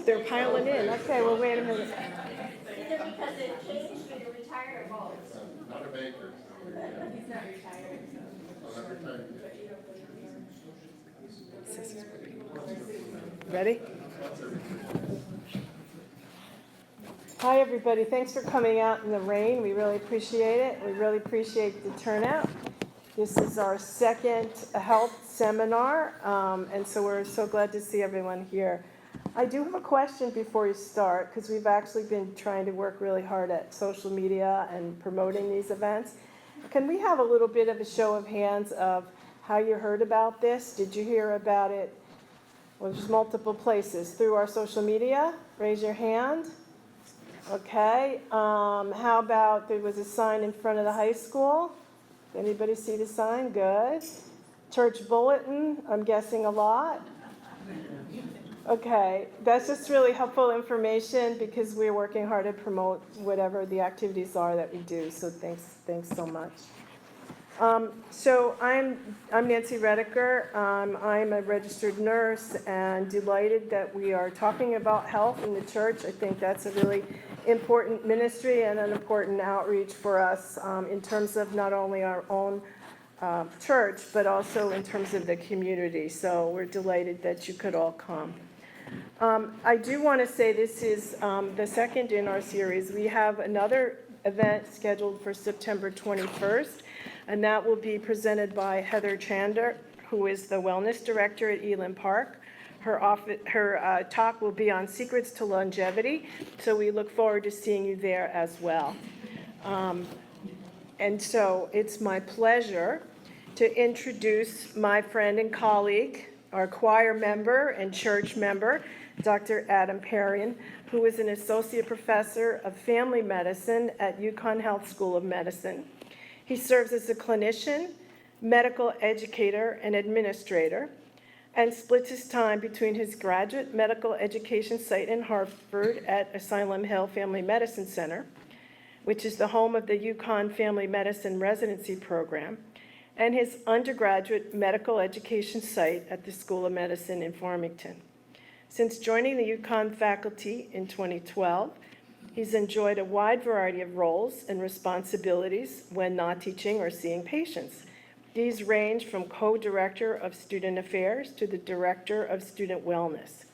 They're piling in. Okay, well, wait a minute. Either because it changed or you're retired or both. Not a baker. He's not retired, so. Not retired yet. Ready? Hi, everybody. Thanks for coming out in the rain. We really appreciate it. We really appreciate the turnout. This is our second health seminar, and so we're so glad to see everyone here. I do have a question before you start, because we've actually been trying to work really hard at social media and promoting these events. Can we have a little bit of a show of hands of how you heard about this? Did you hear about it? Well, there's multiple places. Through our social media? Raise your hand. Okay. How about there was a sign in front of the high school? Anybody see the sign? Good. Church bulletin, I'm guessing a lot. Okay, that's just really helpful information because we're working hard to promote whatever the activities are that we do. So thanks so much. So I'm Nancy Redeker. I'm a registered nurse and delighted that we are talking about health in the church. I think that's a really important ministry and an important outreach for us in terms of not only our own church, but also in terms of the community. So we're delighted that you could all come. I do want to say this is the second in our series. We have another event scheduled for September 21st, and that will be presented by Heather Chander, who is the Wellness Director at Elam Park. Her talk will be on secrets to longevity, so we look forward to seeing you there as well. And so it's my pleasure to introduce my friend and colleague, our choir member and church member, Dr. Adam Perrin, who is an associate professor of family medicine at UConn Health School of Medicine. He serves as a clinician, medical educator, and administrator, and splits his time between his graduate medical education site in Hartford at Asylum Hill Family Medicine Center, which is the home of the UConn Family Medicine Residency Program, and his undergraduate medical education site at the School of Medicine in Farmington. Since joining the UConn faculty in 2012, he's enjoyed a wide variety of roles and responsibilities when not teaching or seeing patients. These range from co-director of student affairs to the director of student wellness.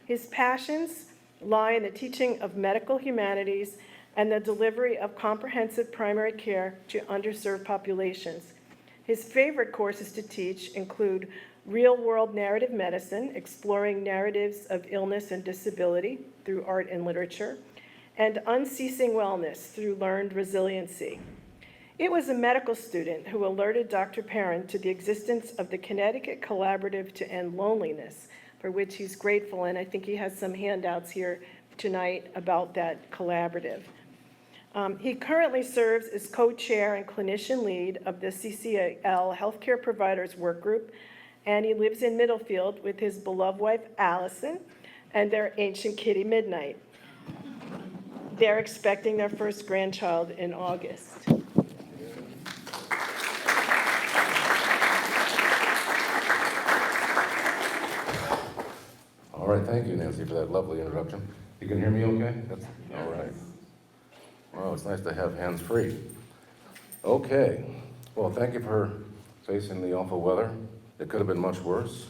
His passions lie in the teaching of medical humanities and the delivery of comprehensive primary care to underserved populations. His favorite courses to teach include real-world narrative medicine, exploring narratives of illness and disability through art and literature, and unceasing wellness through learned resiliency. It was a medical student who alerted Dr. Perrin to the existence of the Connecticut Collaborative to End Loneliness, for which he's grateful, and I think he has some handouts here tonight about that collaborative. He currently serves as co-chair and clinician lead of the CCL Healthcare Providers Work Group, and he lives in Middlefield with his beloved wife, Allison, and their ancient kitty, Midnight. They're expecting their first grandchild in August. All right, thank you, Nancy, for that lovely introduction. You can hear me okay? That's all right. Wow, it's nice to have hands-free. Okay, well, thank you for facing the awful weather. It could have been much worse.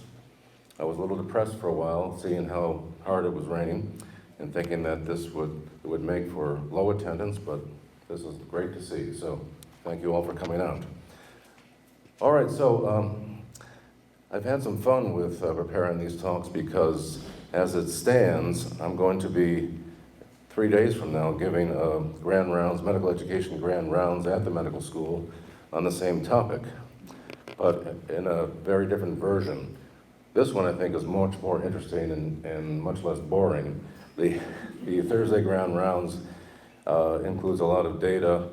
I was a little depressed for a while, seeing how hard it was raining, and thinking that this would make for low attendance, but this is great to see, so thank you all for coming out. All right, so I've had some fun with preparing these talks because as it stands, I'm going to be 3 days from now giving grand rounds, medical education grand rounds at the medical school on the same topic, but in a very different version. This one I think is much more interesting and much less boring. The Thursday grand rounds includes a lot of data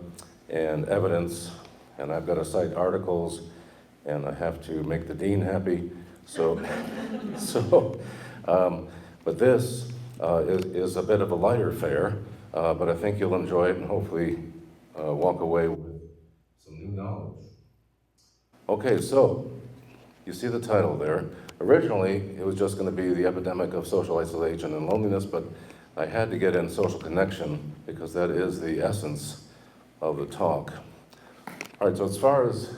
and evidence, and I've got to cite articles, and I have to make the dean happy. But this is a bit of a lighter fare, but I think you'll enjoy it and hopefully walk away with some new knowledge. Okay, so you see the title there, Originally, it was just going to be the epidemic of social isolation and loneliness, but I had to get in social connection because that is the essence of the talk. All right, so as far as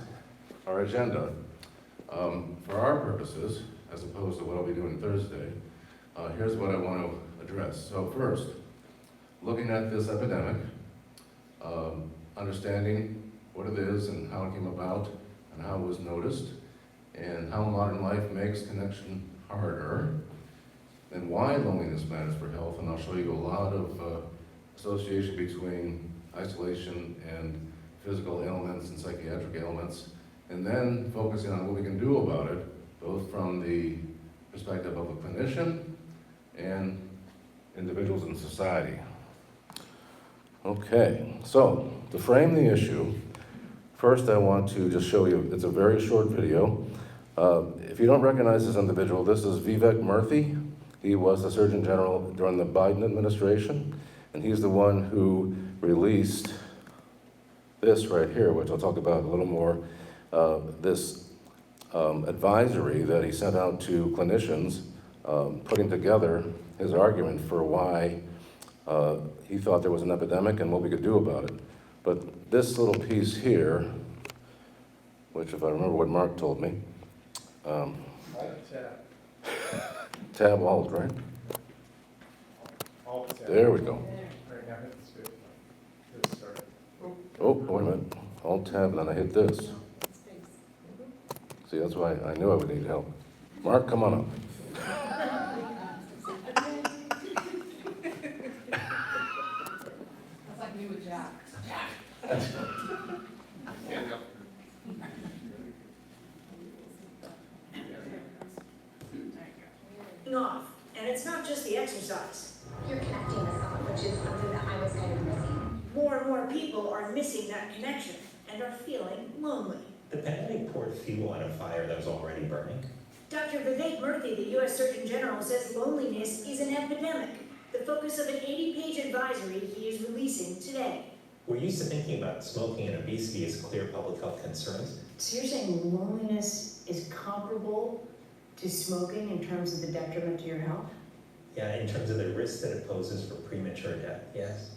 our agenda, for our purposes, as opposed to what I'll be doing Thursday, here's what I want to address. So first, looking at this epidemic, understanding what it is and how it came about and how it was noticed, and how modern life makes connection harder, and why loneliness matters for health, and I'll show you a lot of association between isolation and physical ailments and psychiatric ailments, and then focusing on what we can do about it, both from the perspective of a clinician and individuals in society. Okay, so to frame the issue, first I want to just show you, it's a very short video. If you don't recognize this individual, this is Vivek Murthy. He was the Surgeon General during the Biden administration, and he's the one who released this right here, which I'll talk about a little more, this advisory that he sent out to clinicians, putting together his argument for why he thought there was an epidemic and what we could do about it. But this little piece here, which if I remember what Mark told me, tab alt, right? There we go. Oh, wait a minute. Alt tab, and then I hit this. See, that's why I knew I would need help. Mark, come on up. That's like me with Jack. Off, and it's not just the exercise. You're connecting us all, which is something that I was kind of missing. More and more people are missing that connection and are feeling lonely. The pandemic poured fuel on a fire that was already burning. Dr. Vivek Murthy, the U.S. Surgeon General, says loneliness is an epidemic, the focus of an 80-page advisory he is releasing today. We're used to thinking about smoking and obesity as clear public health concerns. So you're saying loneliness is comparable to smoking in terms of the detriment to your health? Yeah, in terms of the risk that it poses for premature death, yes.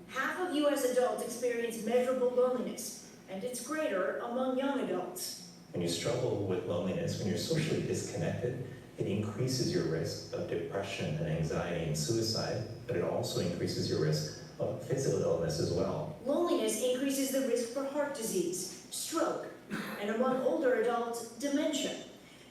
Half of U.S. adults experience measurable loneliness, and it's greater among young adults. When you struggle with loneliness, when you're socially disconnected, it increases your risk of depression and anxiety and suicide, but it also increases your risk of physical illness as well. Loneliness increases the risk for heart disease, stroke, and among older adults, dementia.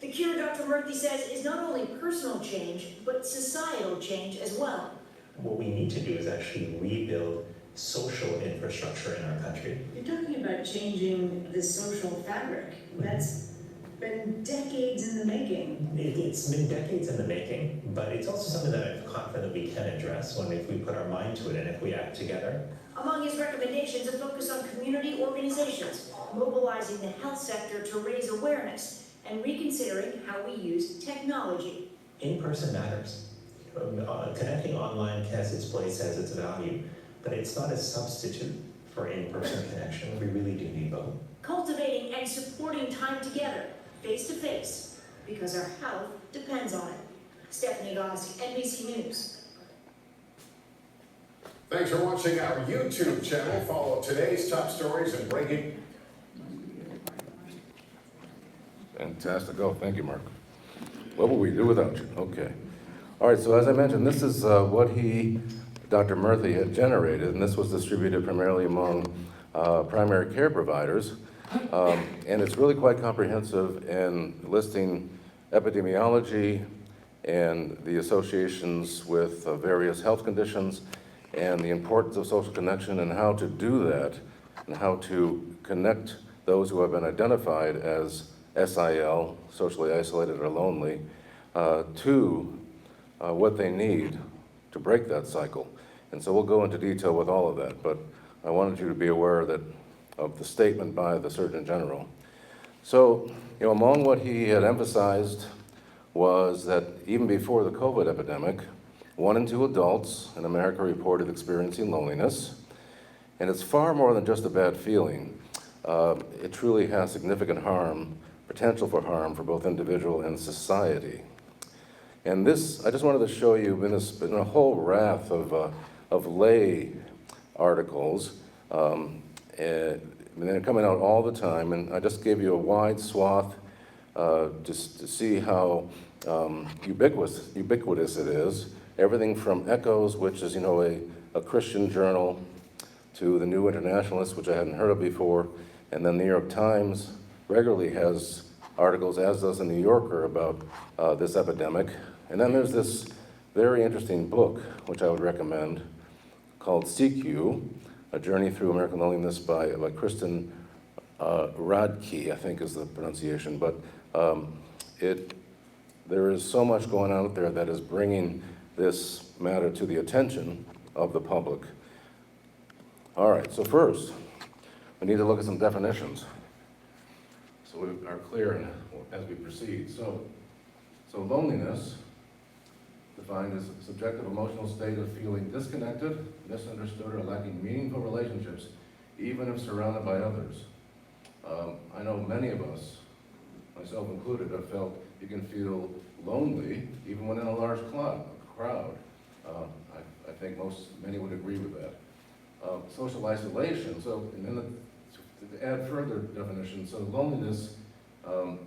The cure, Dr. Murthy says, is not only personal change, but societal change as well. What we need to do is actually rebuild social infrastructure in our country. You're talking about changing the social fabric. That's been decades in the making. It's been decades in the making, but it's also something that I'm confident that we can address if we put our mind to it and if we act together. Among his recommendations, a focus on community organizations, mobilizing the health sector to raise awareness, and reconsidering how we use technology. In-person matters. Connecting online has its place, has its value, but it's not a substitute for in-person connection. We really do need both. Cultivating and supporting time together, face-to-face, because our health depends on it. Stephanie Gosk, NBC News. Thanks for watching our YouTube channel. Follow today's top stories and breaking. Fantastic. Oh, thank you, Mark. What would we do without you? Okay. All right, so as I mentioned, this is what Dr. Murthy had generated, and this was distributed primarily among primary care providers. And it's really quite comprehensive in listing epidemiology and the associations with various health conditions and the importance of social connection and how to do that and how to connect those who have been identified as SIL, socially isolated or lonely, to what they need to break that cycle. And so we'll go into detail with all of that, but I wanted you to be aware of the statement by the Surgeon General. So, among what he had emphasized was that even before the COVID epidemic, 1 in 2 adults in America reported experiencing loneliness, and it's far more than just a bad feeling. It truly has significant harm, potential for harm for both individual and society. And this, I just wanted to show you, in a whole raft of lay articles, and they're coming out all the time, and I just gave you a wide swath just to see how ubiquitous it is. Everything from Echoes, which is, a Christian journal, to the New Internationalist, which I hadn't heard of before, and then the New York Times regularly has articles, as does the New Yorker, about this epidemic. And then there's this very interesting book, which I would recommend, called Seek You, A Journey Through American Loneliness by Kristen Radke, I think is the pronunciation. But there is so much going on out there that is bringing this matter to the attention of the public. All right, so first, we need to look at some definitions so we are clear as we proceed. So loneliness, defined as a subjective emotional state of feeling disconnected, misunderstood, or lacking meaningful relationships, even if surrounded by others. I know many of us, myself included, have felt you can feel lonely even when in a large crowd. I think many would agree with that. Social isolation, and then to add further definition, so loneliness,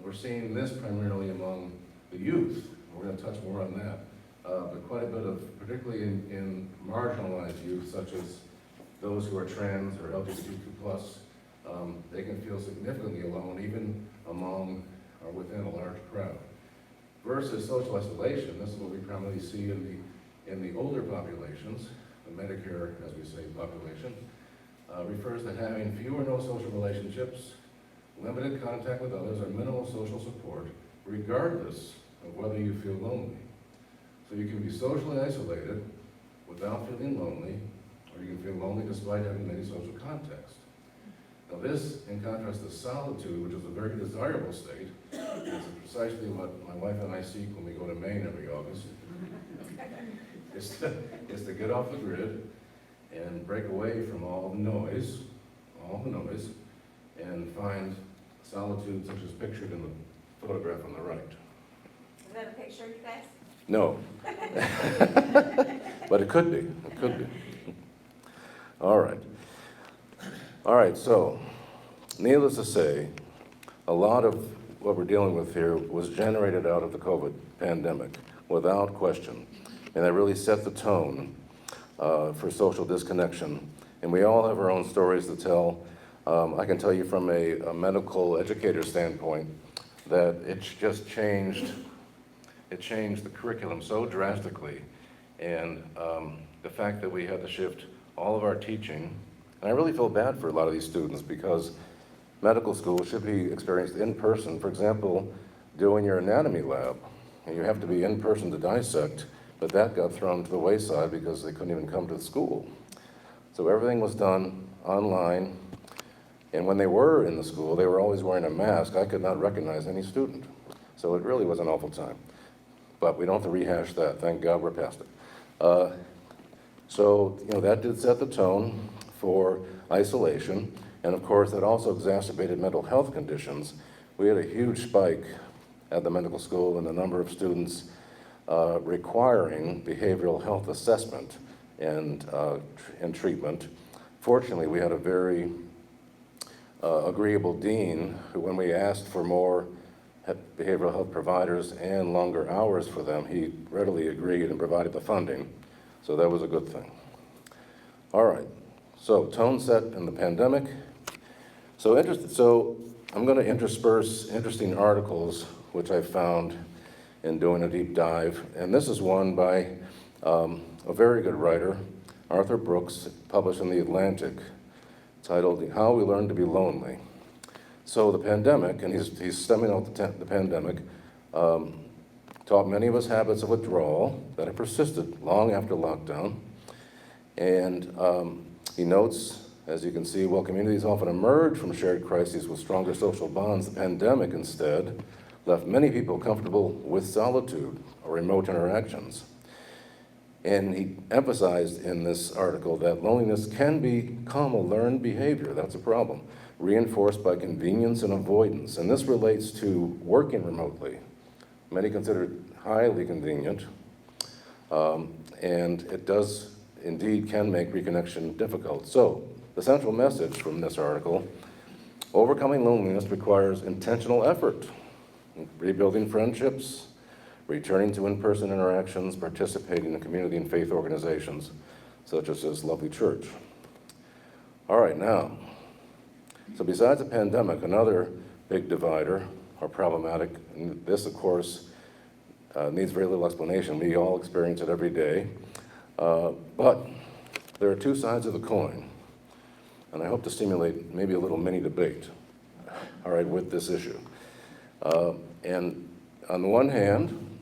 we're seeing this primarily among the youth. We're going to touch more on that. But quite a bit of, particularly in marginalized youth, such as those who are trans or LGBTQ+, they can feel significantly alone, even among or within a large crowd. Versus social isolation, this is what we primarily see in the older populations, the Medicare, as we say, population, refers to having few or no social relationships, limited contact with others, or minimal social support, regardless of whether you feel lonely. So you can be socially isolated without feeling lonely, or you can feel lonely despite having many social contacts. Now this, in contrast to solitude, which is a very desirable state, is precisely what my wife and I seek when we go to Maine every August, is to get off the grid and break away from all the noise, and find solitude such as pictured in the photograph on the right. Is that a picture, you guys? No. But it could be. All right, so needless to say, a lot of what we're dealing with here was generated out of the COVID pandemic, without question. And that really set the tone for social disconnection. And we all have our own stories to tell. I can tell you from a medical educator standpoint that it just changed the curriculum so drastically. And the fact that we had to shift all of our teaching, and I really feel bad for a lot of these students because medical school should be experienced in person. For example, doing your anatomy lab, and you have to be in person to dissect, but that got thrown to the wayside because they couldn't even come to the school. So everything was done online, and when they were in the school, they were always wearing a mask. I could not recognize any student. So it really was an awful time. But we don't have to rehash that. Thank God we're past it. So that did set the tone for isolation, and of course that also exacerbated mental health conditions. We had a huge spike at the medical school in the number of students requiring behavioral health assessment and treatment. Fortunately, we had a very agreeable dean who, when we asked for more behavioral health providers and longer hours for them, he readily agreed and provided the funding. So that was a good thing. All right, so tone set in the pandemic. So I'm going to intersperse interesting articles which I found in doing a deep dive. And this is one by a very good writer, Arthur Brooks, published in The Atlantic, titled How We Learn to Be Lonely. So the pandemic, and he's stemming out the pandemic, taught many of us habits of withdrawal that have persisted long after lockdown. And he notes, as you can see, while communities often emerge from shared crises with stronger social bonds, the pandemic instead left many people comfortable with solitude or remote interactions. And he emphasized in this article that loneliness can become a learned behavior. That's a problem. reinforced by convenience and avoidance. And this relates to working remotely. Many consider it highly convenient, and it does indeed can make reconnection difficult. So, the central message from this article: overcoming loneliness requires intentional effort, rebuilding friendships, returning to in-person interactions, participating in community and faith organizations, such as this lovely church. All right, now, so besides the pandemic, another big divider or problematic, and this, of course, needs very little explanation. We all experience it every day. But there are two sides of the coin, and I hope to stimulate maybe a little mini debate, all right, with this issue. And on the one hand,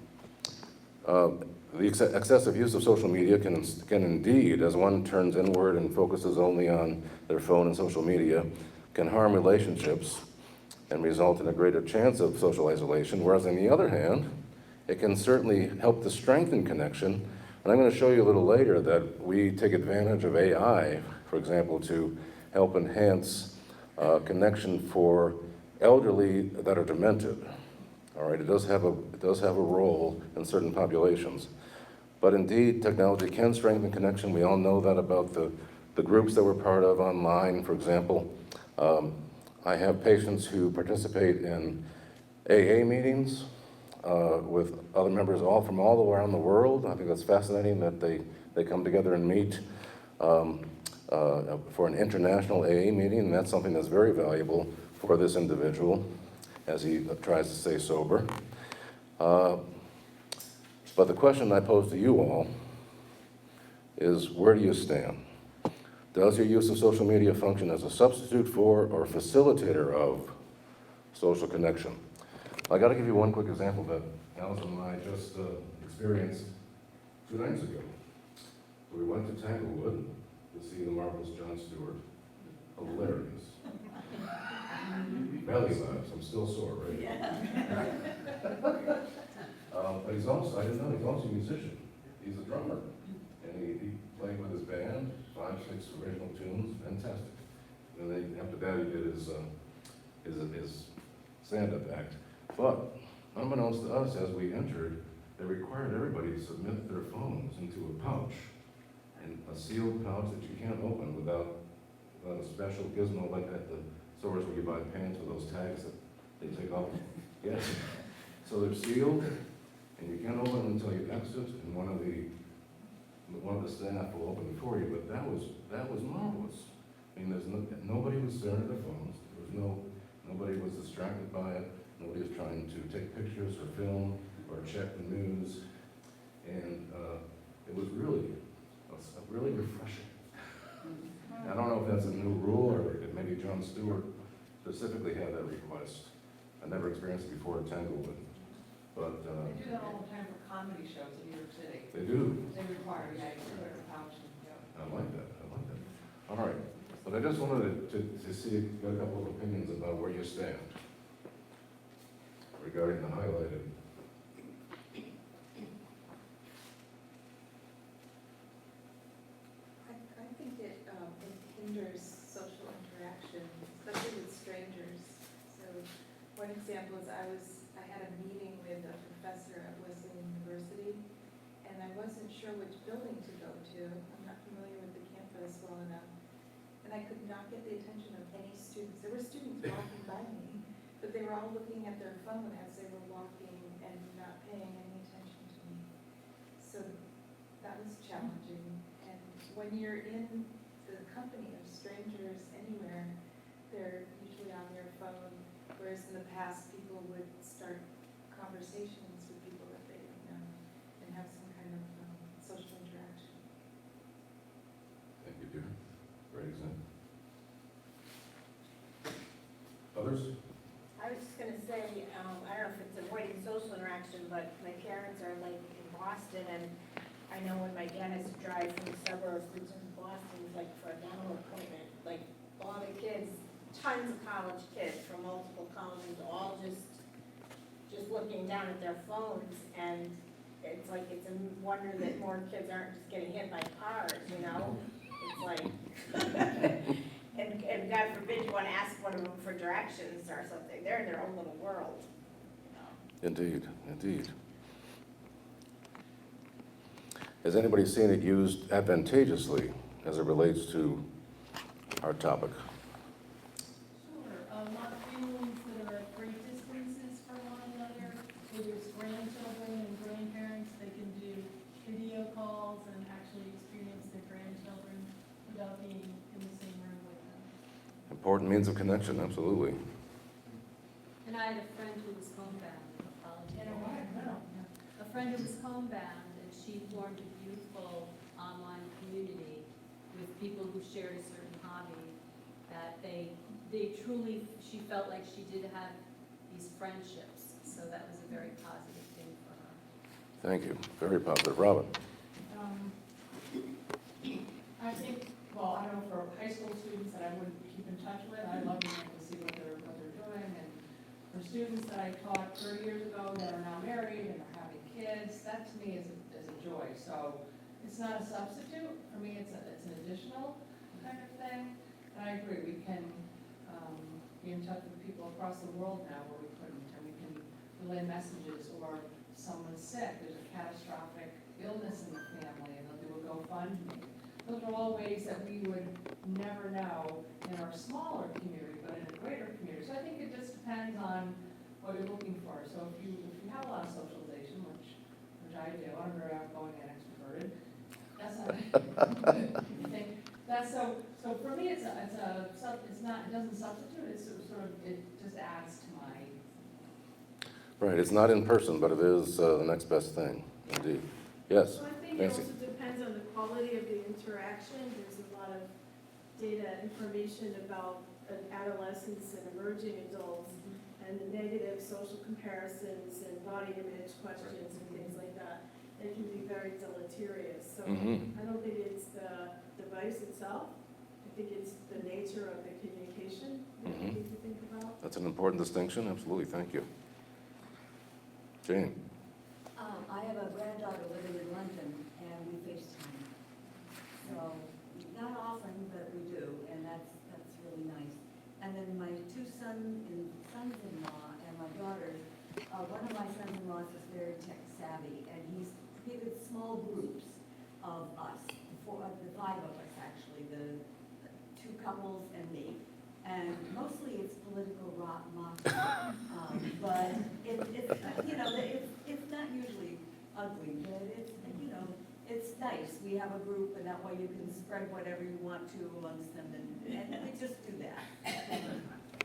the excessive use of social media can indeed, as one turns inward and focuses only on their phone and social media, can harm relationships and result in a greater chance of social isolation, whereas on the other hand, it can certainly help to strengthen connection. And I'm going to show you a little later that we take advantage of AI, for example, to help enhance connection for elderly that are demented. All right, it does have a role in certain populations. But indeed, technology can strengthen connection. We all know that about the groups that we're part of online. For example, I have patients who participate in AA meetings with other members from all around the world. I think that's fascinating that they come together and meet for an international AA meeting, and that's something that's very valuable for this individual as he tries to stay sober. But the question I pose to you all is, where do you stand? Does your use of social media function as a substitute for or facilitator of social connection? I got to give you one quick example that Allison and I just experienced 2 nights ago. So we went to Tanglewood to see the marvelous Jon Stewart. Hilarious. Belly laughs. I'm still sore, right? Yeah. But he's also, I didn't know, he's also a musician. He's a drummer. And he played with his band, 5, 6 original tunes, fantastic. And then after that he did his stand-up act. But unbeknownst to us, as we entered, they required everybody to submit their phones into a pouch, and a sealed pouch that you can't open without a special gizmo like at the stores where you buy pants with those tags that they take off. Yes. So they're sealed, and you can't open them until you exit, and one of the staff will open it for you. But that was marvelous. I mean, nobody was staring at their phones. Nobody was distracted by it. Nobody was trying to take pictures or film or check the news, and it was really refreshing. I don't know if that's a new rule or if maybe Jon Stewart specifically had that request. I never experienced it before at Tanglewood, but They do that all the time for comedy shows in New York City. they do. They require you to put a pouch and go. I like that. All right, but I just wanted to see, get a couple of opinions about where you stand regarding the highlighted. I think it hinders social interaction, especially with strangers. So one example is I had a meeting with a professor at Wesleyan University, and I wasn't sure which building to go to. I'm not familiar with the campus well enough. And I could not get the attention of any students. There were students walking by me, but they were all looking at their phone as they were walking and not paying any attention to me. So that was challenging. And when you're in the company of strangers anywhere, they're usually on their phone, whereas in the past, people would start conversations with people that they didn't know and have some kind of social interaction. Thank you, dear. Great example. Others? I was just gonna say, I don't know if it's avoiding social interaction, but my parents are like in Boston, and I know when my dad has to drive from the suburbs into Boston, like for a dental appointment, like a lot of kids, tons of college kids from multiple colleges, all just looking down at their phones, and it's like, it's a wonder that more kids aren't just getting hit by cars, you know? It's like, and God forbid you want to ask one of them for directions or something. They're in their own little world. Indeed, indeed. Has anybody seen it used advantageously as it relates to our topic? Sure, a lot of families that are at great distances from one another, where there's grandchildren and grandparents, they can do video calls and actually experience their grandchildren without being in the same room with them. Important means of connection, absolutely. And I had a friend who was homebound, a friend who was homebound, and she formed a beautiful online community with people who shared a certain hobby, that they truly, she felt like she did have these friendships, so that was a very positive thing for her. Thank you. Very positive. Robin? I think, well, I don't know, for high school students that I would keep in touch with, I love being able to see what they're doing, and for students that I taught 30 years ago that are now married and are having kids, that to me is a joy. So it's not a substitute, for me it's an additional kind of thing, and I agree, we can be in touch with people across the world now where we couldn't, and we can relay messages, or someone's sick, there's a catastrophic illness in the family, and they'll do a GoFundMe. Those are all ways that we would never know in our smaller community, but in a greater community. So I think it just depends on what you're looking for. So if you have a lot of socialization, which I do, I'm very outgoing and extroverted. That's not. I think that's so for me, it doesn't substitute. It's sort of it just adds to my. Right, it's not in person, but it is the next best thing, indeed. Yes, So I think it Nancy? also depends on the quality of the interaction. There's a lot of data, information about adolescents and emerging adults, and the negative social comparisons and body image questions and things like that. It can be very deleterious. So Mhm. I don't think it's the device itself. I think it's the nature of the communication that we Mhm. need to think about. That's an important distinction, absolutely, thank you. Jane? I have a granddaughter living in London, and we FaceTime. So, not often, but we do, and that's really nice. And then my two sons-in-law and my daughters, one of my sons-in-laws is very tech savvy, and he's created small groups of us, the five of us actually, the two couples and me. And mostly it's political mockery, but it's not usually ugly, but it's nice. We have a group, and that way you can spread whatever you want to amongst them, and we just do that.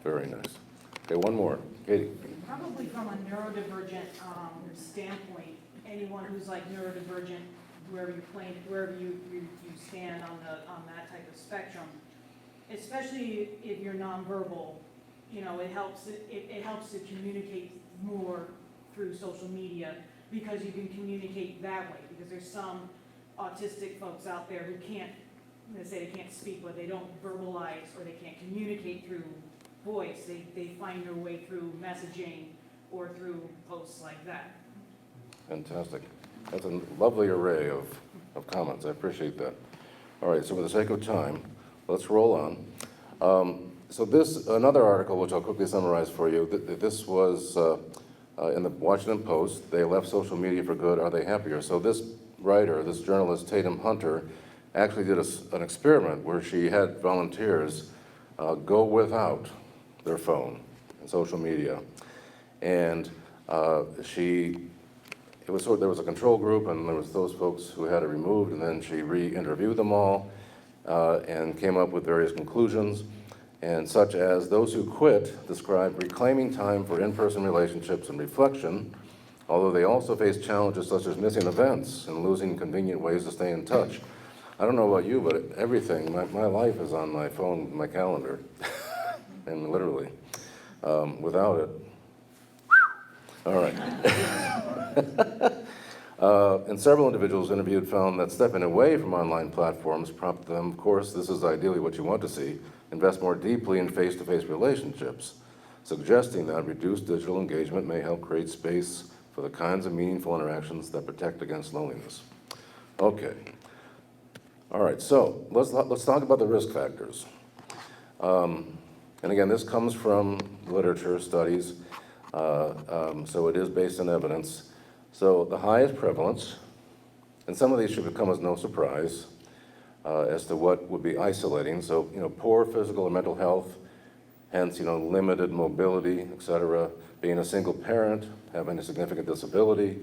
Very nice. Okay, one more. Katie? Probably from a neurodivergent standpoint, anyone who's like neurodivergent, wherever you stand on that type of spectrum, especially if you're nonverbal, it helps to communicate more through social media, because you can communicate that way, because there's some autistic folks out there who can't, they say they can't speak, but they don't verbalize, or they can't communicate through voice. They find their way through messaging or through posts like that. Fantastic. That's a lovely array of comments. I appreciate that. All right, so for the sake of time, let's roll on. So another article, which I'll quickly summarize for you, this was in the Washington Post. They left social media for good. Are they happier? So this writer, this journalist, Tatum Hunter, actually did an experiment where she had volunteers go without their phone and social media. And there was a control group, and there was those folks who had it removed, and then she re-interviewed them all and came up with various conclusions, and such as those who quit described reclaiming time for in-person relationships and reflection, although they also face challenges such as missing events and losing convenient ways to stay in touch. I don't know about you, but everything, my life is on my phone, my calendar, and literally, without it, all right. And several individuals interviewed found that stepping away from online platforms prompted them, of course, this is ideally what you want to see, invest more deeply in face-to-face relationships, suggesting that reduced digital engagement may help create space for the kinds of meaningful interactions that protect against loneliness. Okay. All right, so let's talk about the risk factors. And again, this comes from literature studies, so it is based on evidence. So the highest prevalence, and some of these should come as no surprise as to what would be isolating. So, poor physical or mental health, hence, limited mobility, et cetera, being a single parent, having a significant disability.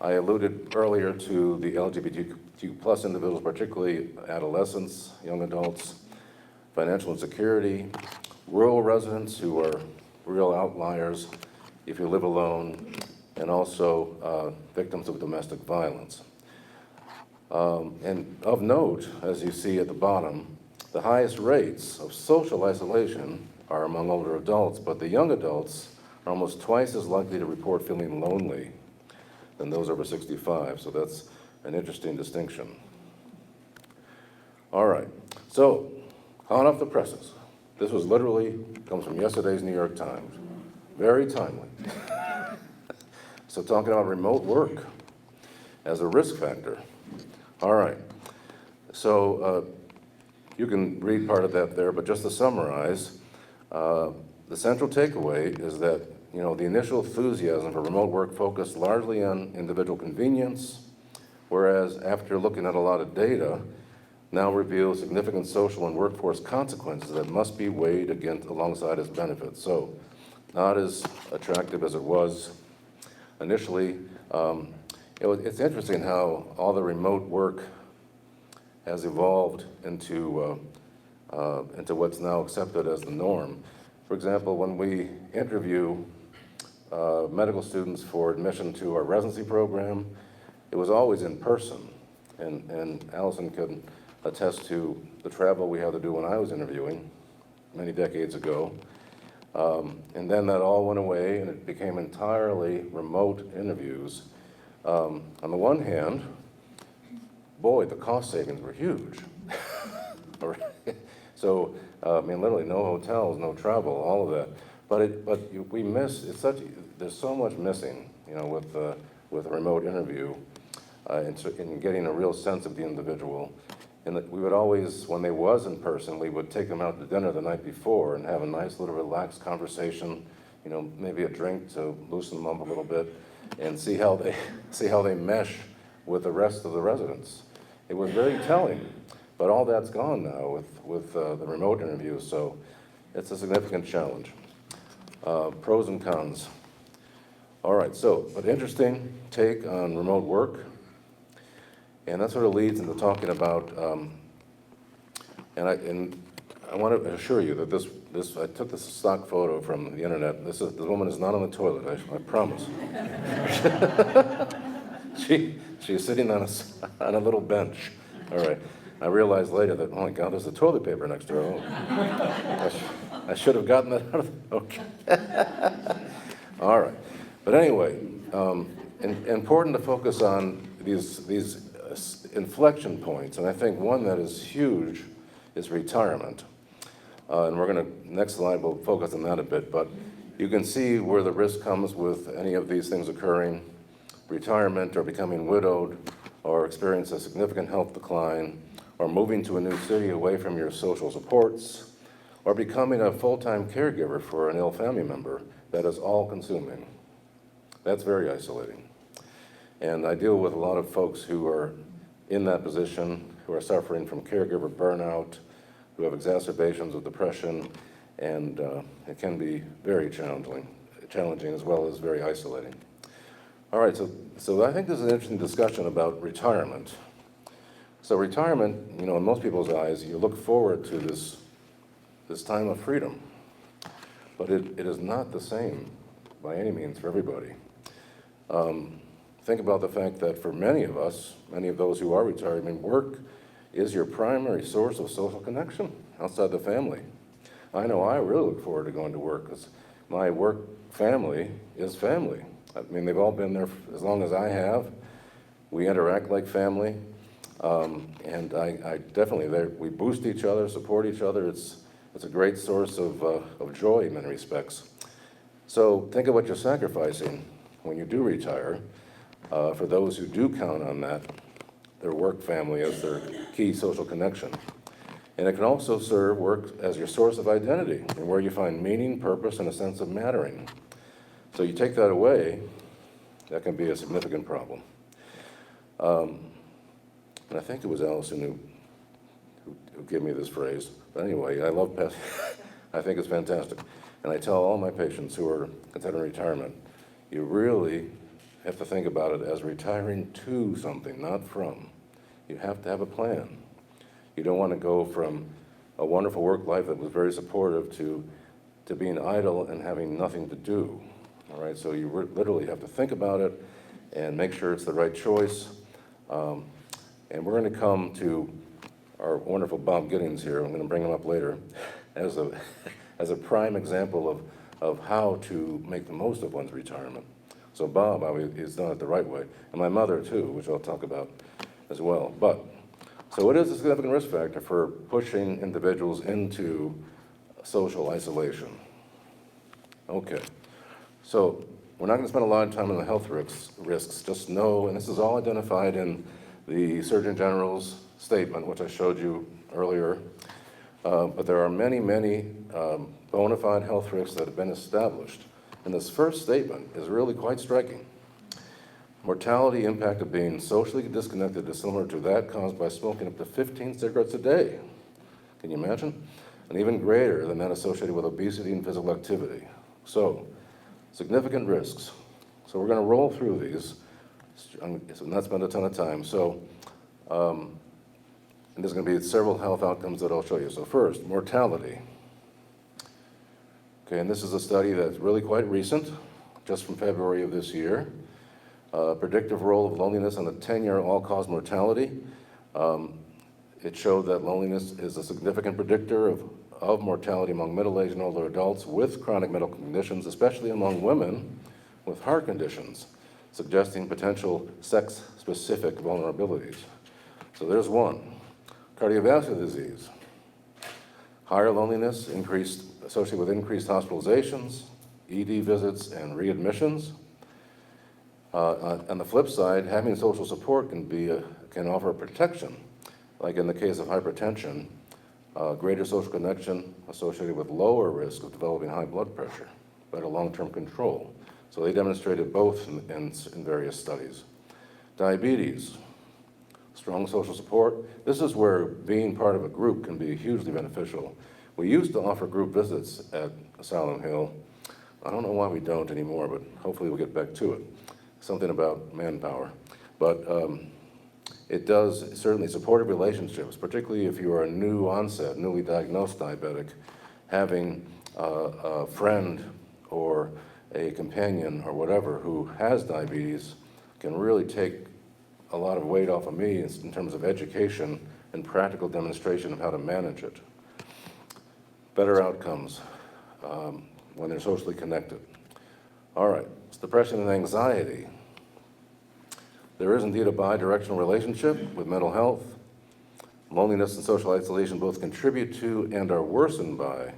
I alluded earlier to the LGBTQ plus individuals, particularly adolescents, young adults, financial insecurity, rural residents who are real outliers if you live alone, and also victims of domestic violence. And of note, as you see at the bottom, the highest rates of social isolation are among older adults, but the young adults are almost twice as likely to report feeling lonely than those over 65, so that's an interesting distinction. All right, so hot off the presses. This was literally, comes from yesterday's New York Times. Very timely. So talking about remote work as a risk factor. All right, so you can read part of that there, but just to summarize, the central takeaway is that the initial enthusiasm for remote work focused largely on individual convenience, whereas after looking at a lot of data, now reveals significant social and workforce consequences that must be weighed alongside its benefits. So not as attractive as it was initially. It's interesting how all the remote work has evolved into what's now accepted as the norm. For example, when we interview medical students for admission to our residency program, it was always in person. And Allison can attest to the travel we had to do when I was interviewing many decades ago. And then that all went away and it became entirely remote interviews. On the one hand, boy, the cost savings were huge. So, literally no hotels, no travel, all of that. But we miss, there's so much missing, with a remote interview in getting a real sense of the individual. And we would always, when they was in person, we would take them out to dinner the night before and have a nice little relaxed conversation, maybe a drink to loosen them up a little bit and see how they mesh with the rest of the residents. It was very telling, but all that's gone now with the remote interviews, so it's a significant challenge. Pros and cons. All right, so, but interesting take on remote work. And that sort of leads into talking about, and I want to assure you that I took this stock photo from the internet. The woman is not on the toilet, I promise. She's sitting on a little bench. All right. I realized later that, oh my God, there's a toilet paper next to her. Oh, I should have gotten that out of the, okay. All right. But anyway, important to focus on these inflection points, and I think one that is huge is retirement. And we're going to, next slide, we'll focus on that a bit, but you can see where the risk comes with any of these things occurring: retirement, or becoming widowed, or experience a significant health decline, or moving to a new city away from your social supports, or becoming a full-time caregiver for an ill family member that is all-consuming. That's very isolating. And I deal with a lot of folks who are in that position, who are suffering from caregiver burnout, who have exacerbations of depression, and it can be very challenging as well as very isolating. All right, so I think this is an interesting discussion about retirement. So retirement, in most people's eyes, you look forward to this time of freedom, but it is not the same by any means for everybody. Think about the fact that for many of us, many of those who are retired, work is your primary source of social connection outside the family. I know I really look forward to going to work because my work family is family. They've all been there as long as I have. We interact like family, and I definitely, we boost each other, support each other. It's a great source of joy in many respects. So think of what you're sacrificing when you do retire. For those who do count on that, their work family as their key social connection. And it can also serve work as your source of identity and where you find meaning, purpose, and a sense of mattering. So you take that away, that can be a significant problem. And I think it was Allison who gave me this phrase. But anyway, I love past. I think it's fantastic. And I tell all my patients who are considering retirement, you really have to think about it as retiring to something, not from. You have to have a plan. You don't want to go from a wonderful work life that was very supportive to being idle and having nothing to do. All right, so you literally have to think about it and make sure it's the right choice. And we're going to come to our wonderful Bob Giddings here. I'm going to bring him up later as a prime example of how to make the most of one's retirement. So Bob has done it the right way, and my mother too, which I'll talk about as well. So it is a significant risk factor for pushing individuals into social isolation. Okay, so we're not going to spend a lot of time on the health risks. Just know, and this is all identified in the Surgeon General's statement, which I showed you earlier, but there are many, many bona fide health risks that have been established. And this first statement is really quite striking. Mortality impact of being socially disconnected is similar to that caused by smoking up to 15 cigarettes a day. Can you imagine? And even greater than that associated with obesity and physical activity. So, significant risks. So we're going to roll through these, and not spend a ton of time. So, and there's going to be several health outcomes that I'll show you. So first, mortality. Okay, and this is a study that's really quite recent, just from February of this year. Predictive role of loneliness on the 10-year all-cause mortality. It showed that loneliness is a significant predictor of mortality among middle-aged and older adults with chronic medical conditions, especially among women with heart conditions, suggesting potential sex-specific vulnerabilities. So there's one. Cardiovascular disease. Higher loneliness associated with increased hospitalizations, ED visits, and readmissions. On the flip side, having social support can offer protection, like in the case of hypertension, greater social connection associated with lower risk of developing high blood pressure, better long-term control. So they demonstrated both in various studies. Diabetes, strong social support. This is where being part of a group can be hugely beneficial. We used to offer group visits at Asylum Hill. I don't know why we don't anymore, but hopefully we'll get back to it. Something about manpower. But it does certainly supportive relationships, particularly if you are a new onset, newly diagnosed diabetic. Having a friend or a companion or whatever who has diabetes can really take a lot of weight off of me in terms of education and practical demonstration of how to manage it. Better outcomes when they're socially connected. All right, it's depression and anxiety. There is indeed a bi-directional relationship with mental health. Loneliness and social isolation both contribute to and are worsened by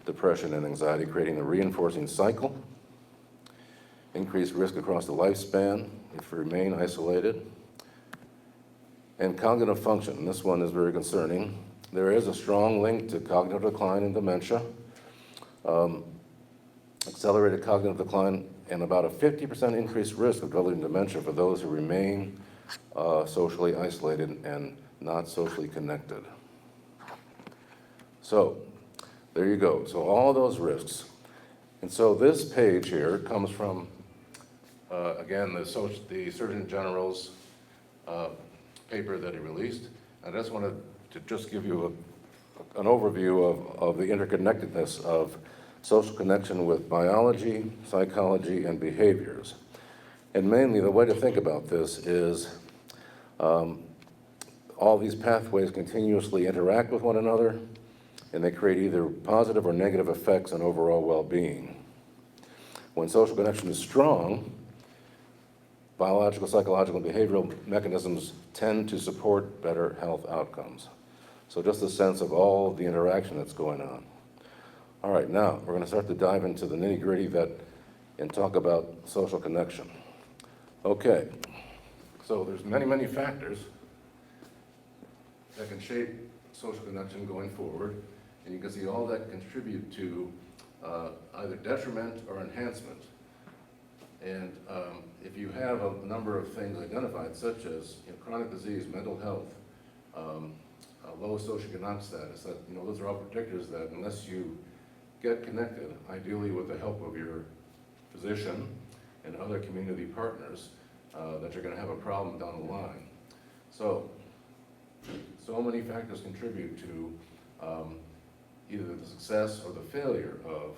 depression and anxiety, creating a reinforcing cycle. Increased risk across the lifespan if you remain isolated. And cognitive function, this one is very concerning. There is a strong link to cognitive decline and dementia. Accelerated cognitive decline and about a 50% increased risk of developing dementia for those who remain socially isolated and not socially connected. So, there you go. So all those risks. And so this page here comes from, again, the Surgeon General's paper that he released. I just wanted to just give you an overview of the interconnectedness of social connection with biology, psychology, and behaviors. And mainly the way to think about this is all these pathways continuously interact with one another, and they create either positive or negative effects on overall well-being. When social connection is strong, biological, psychological, and behavioral mechanisms tend to support better health outcomes. So just a sense of all the interaction that's going on. All right, now we're going to start to dive into the nitty-gritty and talk about social connection. Okay, so there's many, many factors that can shape social connection going forward. And you can see all that contribute to either detriment or enhancement. And if you have a number of things identified, such as chronic disease, mental health, low socioeconomic status, that those are all predictors that unless you get connected, ideally with the help of your physician and other community partners, that you're going to have a problem down the line. So many factors contribute to either the success or the failure of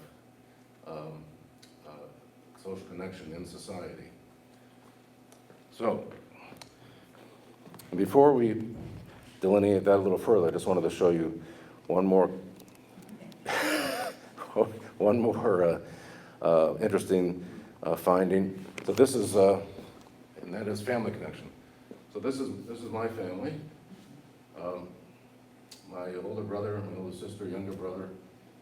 social connection in society. So, before we delineate that a little further, I just wanted to show you one more interesting finding. So this is, and that is family connection. So this is my family. My older brother, my older sister, younger brother,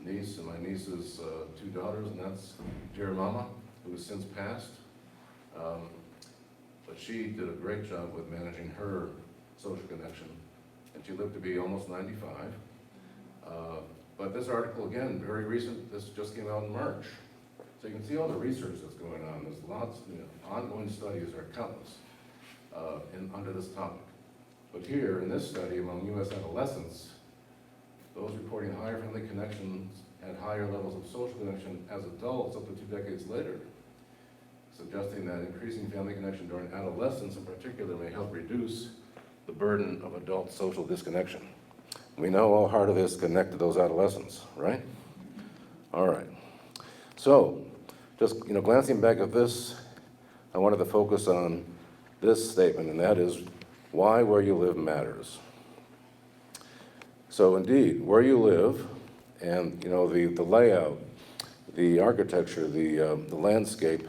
niece, and my niece's 2 daughters, and that's dear mama, who has since passed. But she did a great job with managing her social connection, and she lived to be almost 95. But this article, again, very recent, this just came out in March. So you can see all the research that's going on. There's lots, ongoing studies are countless under this topic. But here, in this study, among U.S. adolescents, those reporting higher family connections had higher levels of social connection as adults up to 2 decades later, suggesting that increasing family connection during adolescence in particular may help reduce the burden of adult social disconnection. We know how hard it is to connect to those adolescents, right? All right. So, just glancing back at this, I wanted to focus on this statement, and that is, why where you live matters. So indeed, where you live and the layout, the architecture, the landscape,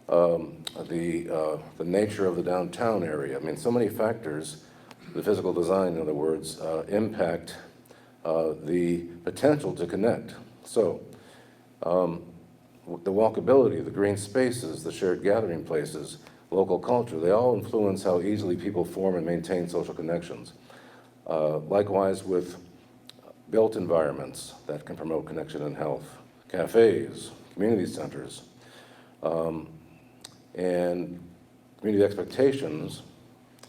the nature of the downtown area. I mean, so many factors, the physical design, in other words, impact the potential to connect. So the walkability, the green spaces, the shared gathering places, local culture, they all influence how easily people form and maintain social connections. Likewise with built environments that can promote connection and health, cafes, community centers, and community expectations,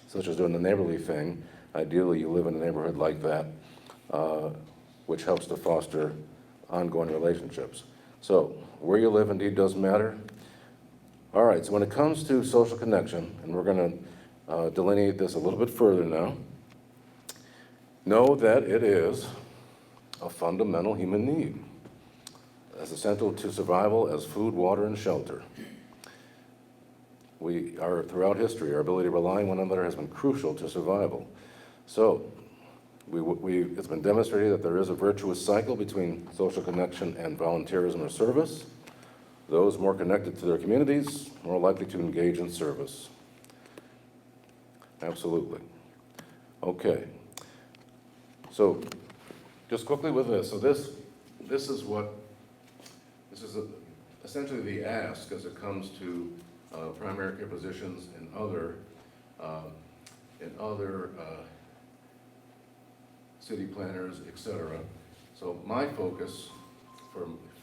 such as doing the neighborly thing. Ideally, you live in a neighborhood like that, which helps to foster ongoing relationships. So, where you live indeed does matter. All right, so when it comes to social connection, and we're going to delineate this a little bit further now, know that it is a fundamental human need, as essential to survival as food, water, and shelter. Throughout history, our ability to rely on one another has been crucial to survival. So, it's been demonstrated that there is a virtuous cycle between social connection and volunteerism or service. Those more connected to their communities, more likely to engage in service. Absolutely. Okay. So, just quickly with this. So this is essentially the ask as it comes to primary care physicians and other city planners, etc. So my focus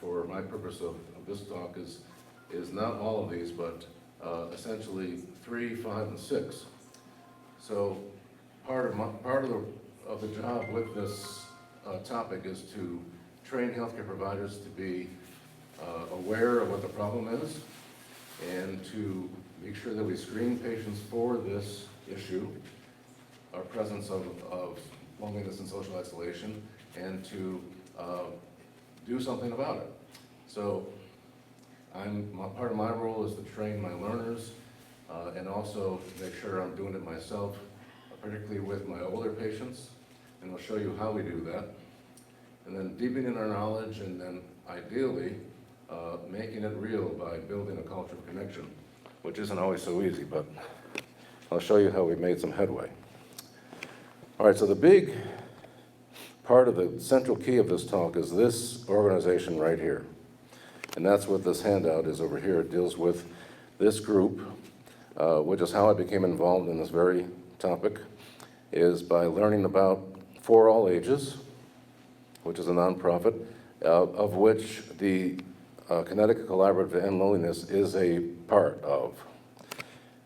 for my purpose of this talk is not all of these, but essentially 3, 5, and 6. So part of the job with this topic is to train healthcare providers to be aware of what the problem is, and to make sure that we screen patients for this issue, our presence of loneliness and social isolation, and to do something about it. So part of my role is to train my learners and also make sure I'm doing it myself, particularly with my older patients, and I'll show you how we do that. And then deepening our knowledge, and then ideally making it real by building a culture of connection, which isn't always so easy, but I'll show you how we've made some headway. All right, so the big part of the central key of this talk is this organization right here. And that's what this handout is over here. It deals with this group, which is how I became involved in this very topic, is by learning about For All Ages, which is a nonprofit, of which the Connecticut Collaborative to End Loneliness is a part of.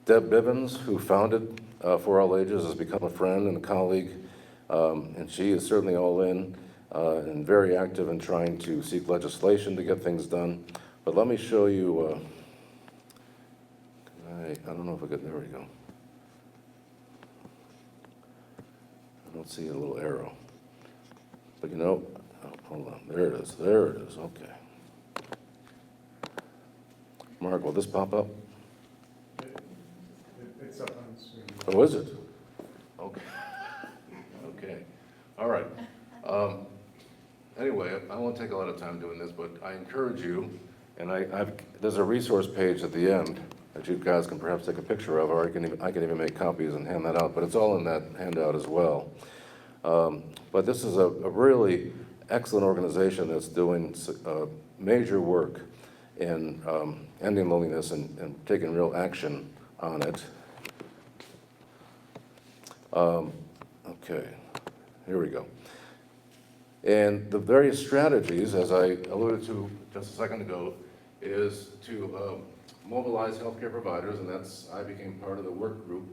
Deb Bivens, who founded For All Ages, has become a friend and a colleague, and she is certainly all in and very active in trying to seek legislation to get things done. But let me show you, I don't know if I got, there we go. I don't see a little arrow. But you know, oh, hold on, there it is, okay. Mark, will this pop up? It's up on the screen. Oh, is it? Okay. Okay, all right. Anyway, I won't take a lot of time doing this, but I encourage you, and there's a resource page at the end that you guys can perhaps take a picture of, or I can even make copies and hand that out, but it's all in that handout as well. But this is a really excellent organization that's doing major work in ending loneliness and taking real action on it. Okay, here we go. And the various strategies, as I alluded to just a second ago, is to mobilize healthcare providers, and I became part of the work group.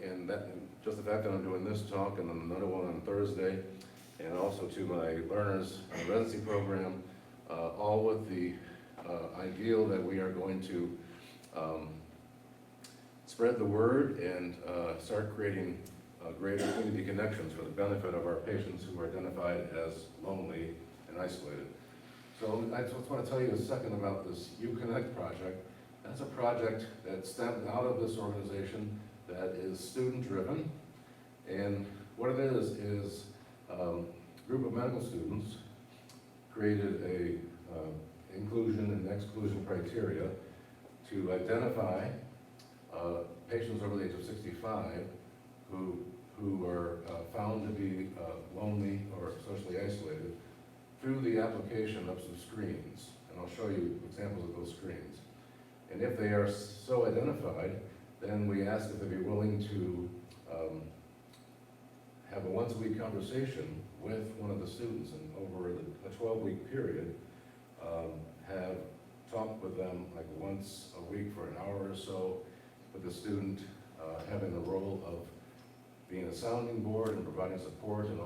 And just the fact that I'm doing this talk and another one on Thursday, and also to my learners residency program, all with the ideal that we are going to spread the word and start creating greater community connections for the benefit of our patients who are identified as lonely and isolated. So I just want to tell you a second about this UConnect project. That's a project that stemmed out of this organization that is student-driven. And what it is a group of medical students created a inclusion and exclusion criteria to identify patients over the age of 65 who are found to be lonely or socially isolated through the application of some screens. And I'll show you examples of those screens. And if they are so identified, then we ask if they'd be willing to have a once-a-week conversation with one of the students, and over a 12-week period, have talked with them like once a week for an hour or so, with the student having the role of being a sounding board and providing support, and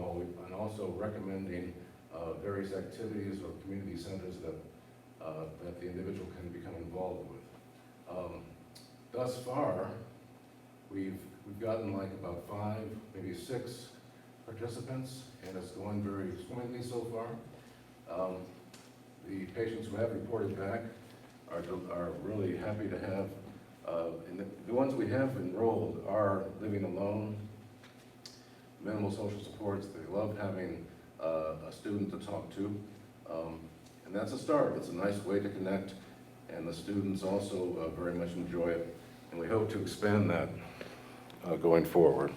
also recommending various activities or community centers that the individual can become involved with. Thus far, we've gotten like about 5, maybe 6 participants, and it's going very swimmingly so far. The patients who have reported back are really happy to have, and the ones we have enrolled are living alone, minimal social supports. They love having a student to talk to, and that's a start. It's a nice way to connect, and the students also very much enjoy it, and we hope to expand that going forward.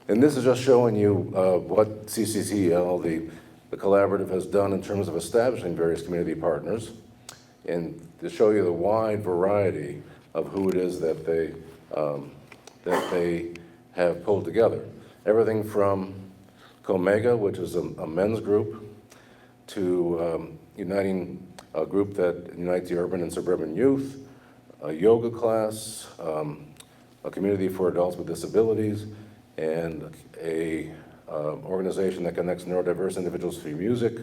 And this is just showing you what CCCL, the collaborative, has done in terms of establishing various community partners, and to show you the wide variety of who it is that they have pulled together. Everything from Comega, which is a men's group, to uniting a group that unites the urban and suburban youth, a yoga class, a community for adults with disabilities, and a organization that connects neurodiverse individuals through music.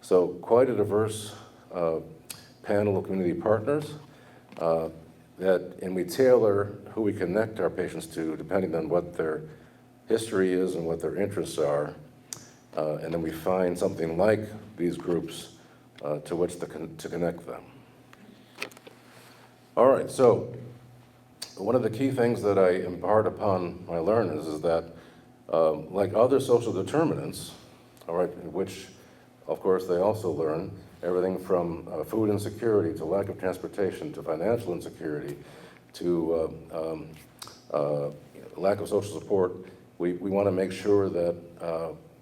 So quite a diverse panel of community partners and we tailor who we connect our patients to depending on what their history is and what their interests are. And then we find something like these groups to which to connect them. All right, so one of the key things that I impart upon my learners is that like other social determinants, all right, in which of course they also learn everything from food insecurity to lack of transportation to financial insecurity to lack of social support, we want to make sure that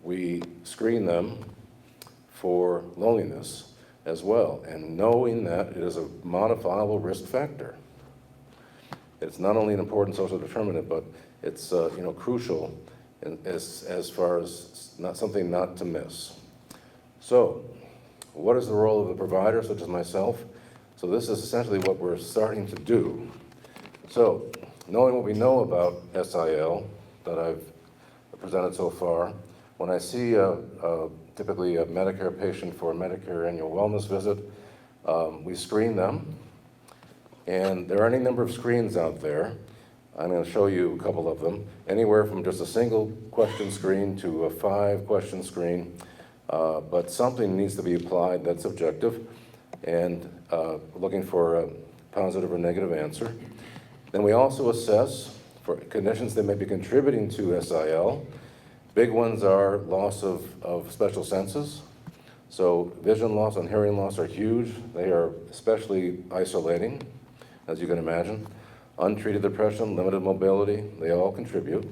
we screen them for loneliness as well, and knowing that it is a modifiable risk factor. It's not only an important social determinant, but it's crucial as far as something not to miss. So, what is the role of the provider, such as myself? So this is essentially what we're starting to do. So, knowing what we know about SIL that I've presented so far, when I see typically a Medicare patient for a Medicare annual wellness visit, we screen them, and there are any number of screens out there. I'm going to show you a couple of them, anywhere from just a single question screen to a 5-question screen, but something needs to be applied that's objective, and looking for a positive or negative answer. Then we also assess for conditions that may be contributing to SIL. Big ones are loss of special senses. So vision loss and hearing loss are huge. They are especially isolating, as you can imagine. Untreated depression, limited mobility, they all contribute.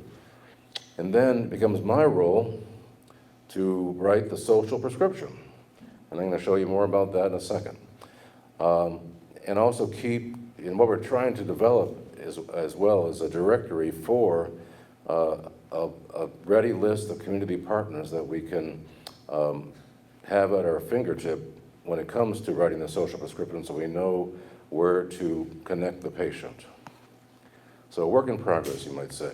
And then it becomes my role to write the social prescription. And I'm going to show you more about that in a second. And also what we're trying to develop as well as a directory for a ready list of community partners that we can have at our fingertip when it comes to writing the social prescription, so we know where to connect the patient. So a work in progress, you might say.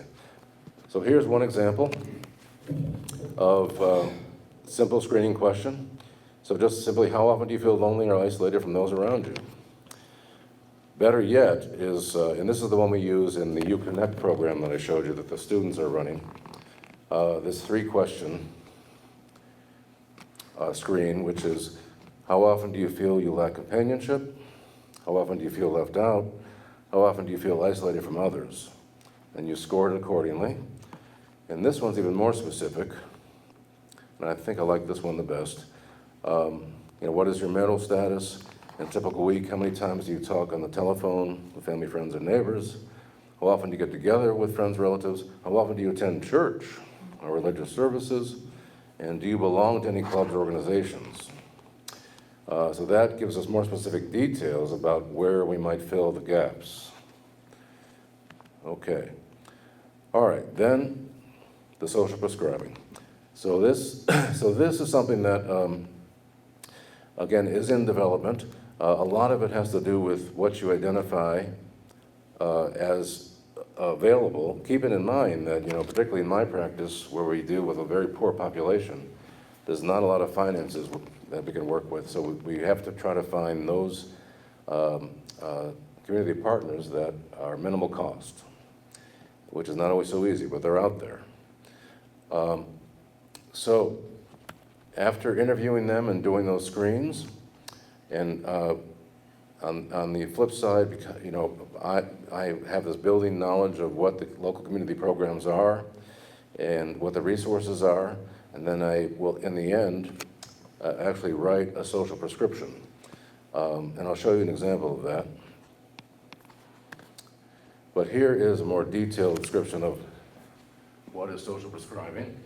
So here's one example of simple screening question. So just simply, how often do you feel lonely or isolated from those around you? Better yet is, and this is the one we use in the UConnect program that I showed you that the students are running, this 3-question screen, which is, how often do you feel you lack companionship? How often do you feel left out? How often do you feel isolated from others? And you score it accordingly. And this one's even more specific, and I think I like this one the best. What is your marital status? In a typical week, how many times do you talk on the telephone with family, friends, and neighbors? How often do you get together with friends, relatives? How often do you attend church or religious services? And do you belong to any clubs or organizations? So that gives us more specific details about where we might fill the gaps. Okay. All right, then the social prescribing. So this is something that, again, is in development. A lot of it has to do with what you identify as available, keeping in mind that, particularly in my practice, where we deal with a very poor population, there's not a lot of finances that we can work with. So we have to try to find those community partners that are minimal cost, which is not always so easy, but they're out there. So after interviewing them and doing those screens, and on the flip side, I have this building knowledge of what the local community programs are and what the resources are, and then I will, in the end, actually write a social prescription. And I'll show you an example of that. But here is a more detailed description of what is social prescribing.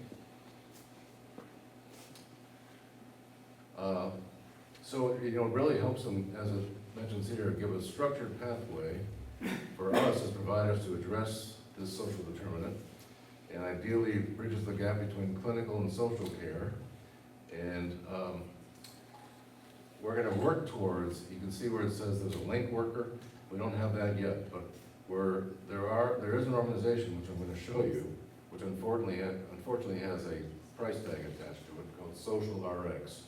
So it really helps them, as it mentions here, give a structured pathway for us as providers to address this social determinant, and ideally bridges the gap between clinical and social care. And we're going to work towards, you can see where it says there's a link worker. We don't have that yet, but there is an organization, which I'm going to show you, which unfortunately has a price tag attached to it called Social RX.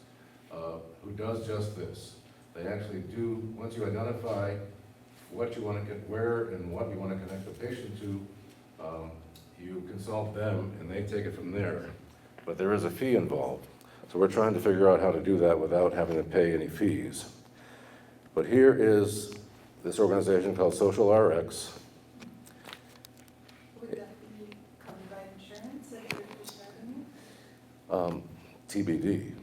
Who does just this. They actually do, once you identify what you want to get, where and what you want to connect the patient to, you consult them and they take it from there. But there is a fee involved. So we're trying to figure out how to do that without having to pay any fees. But here is this organization called Social RX. Would that be covered by insurance if you're prescribing it? TBD.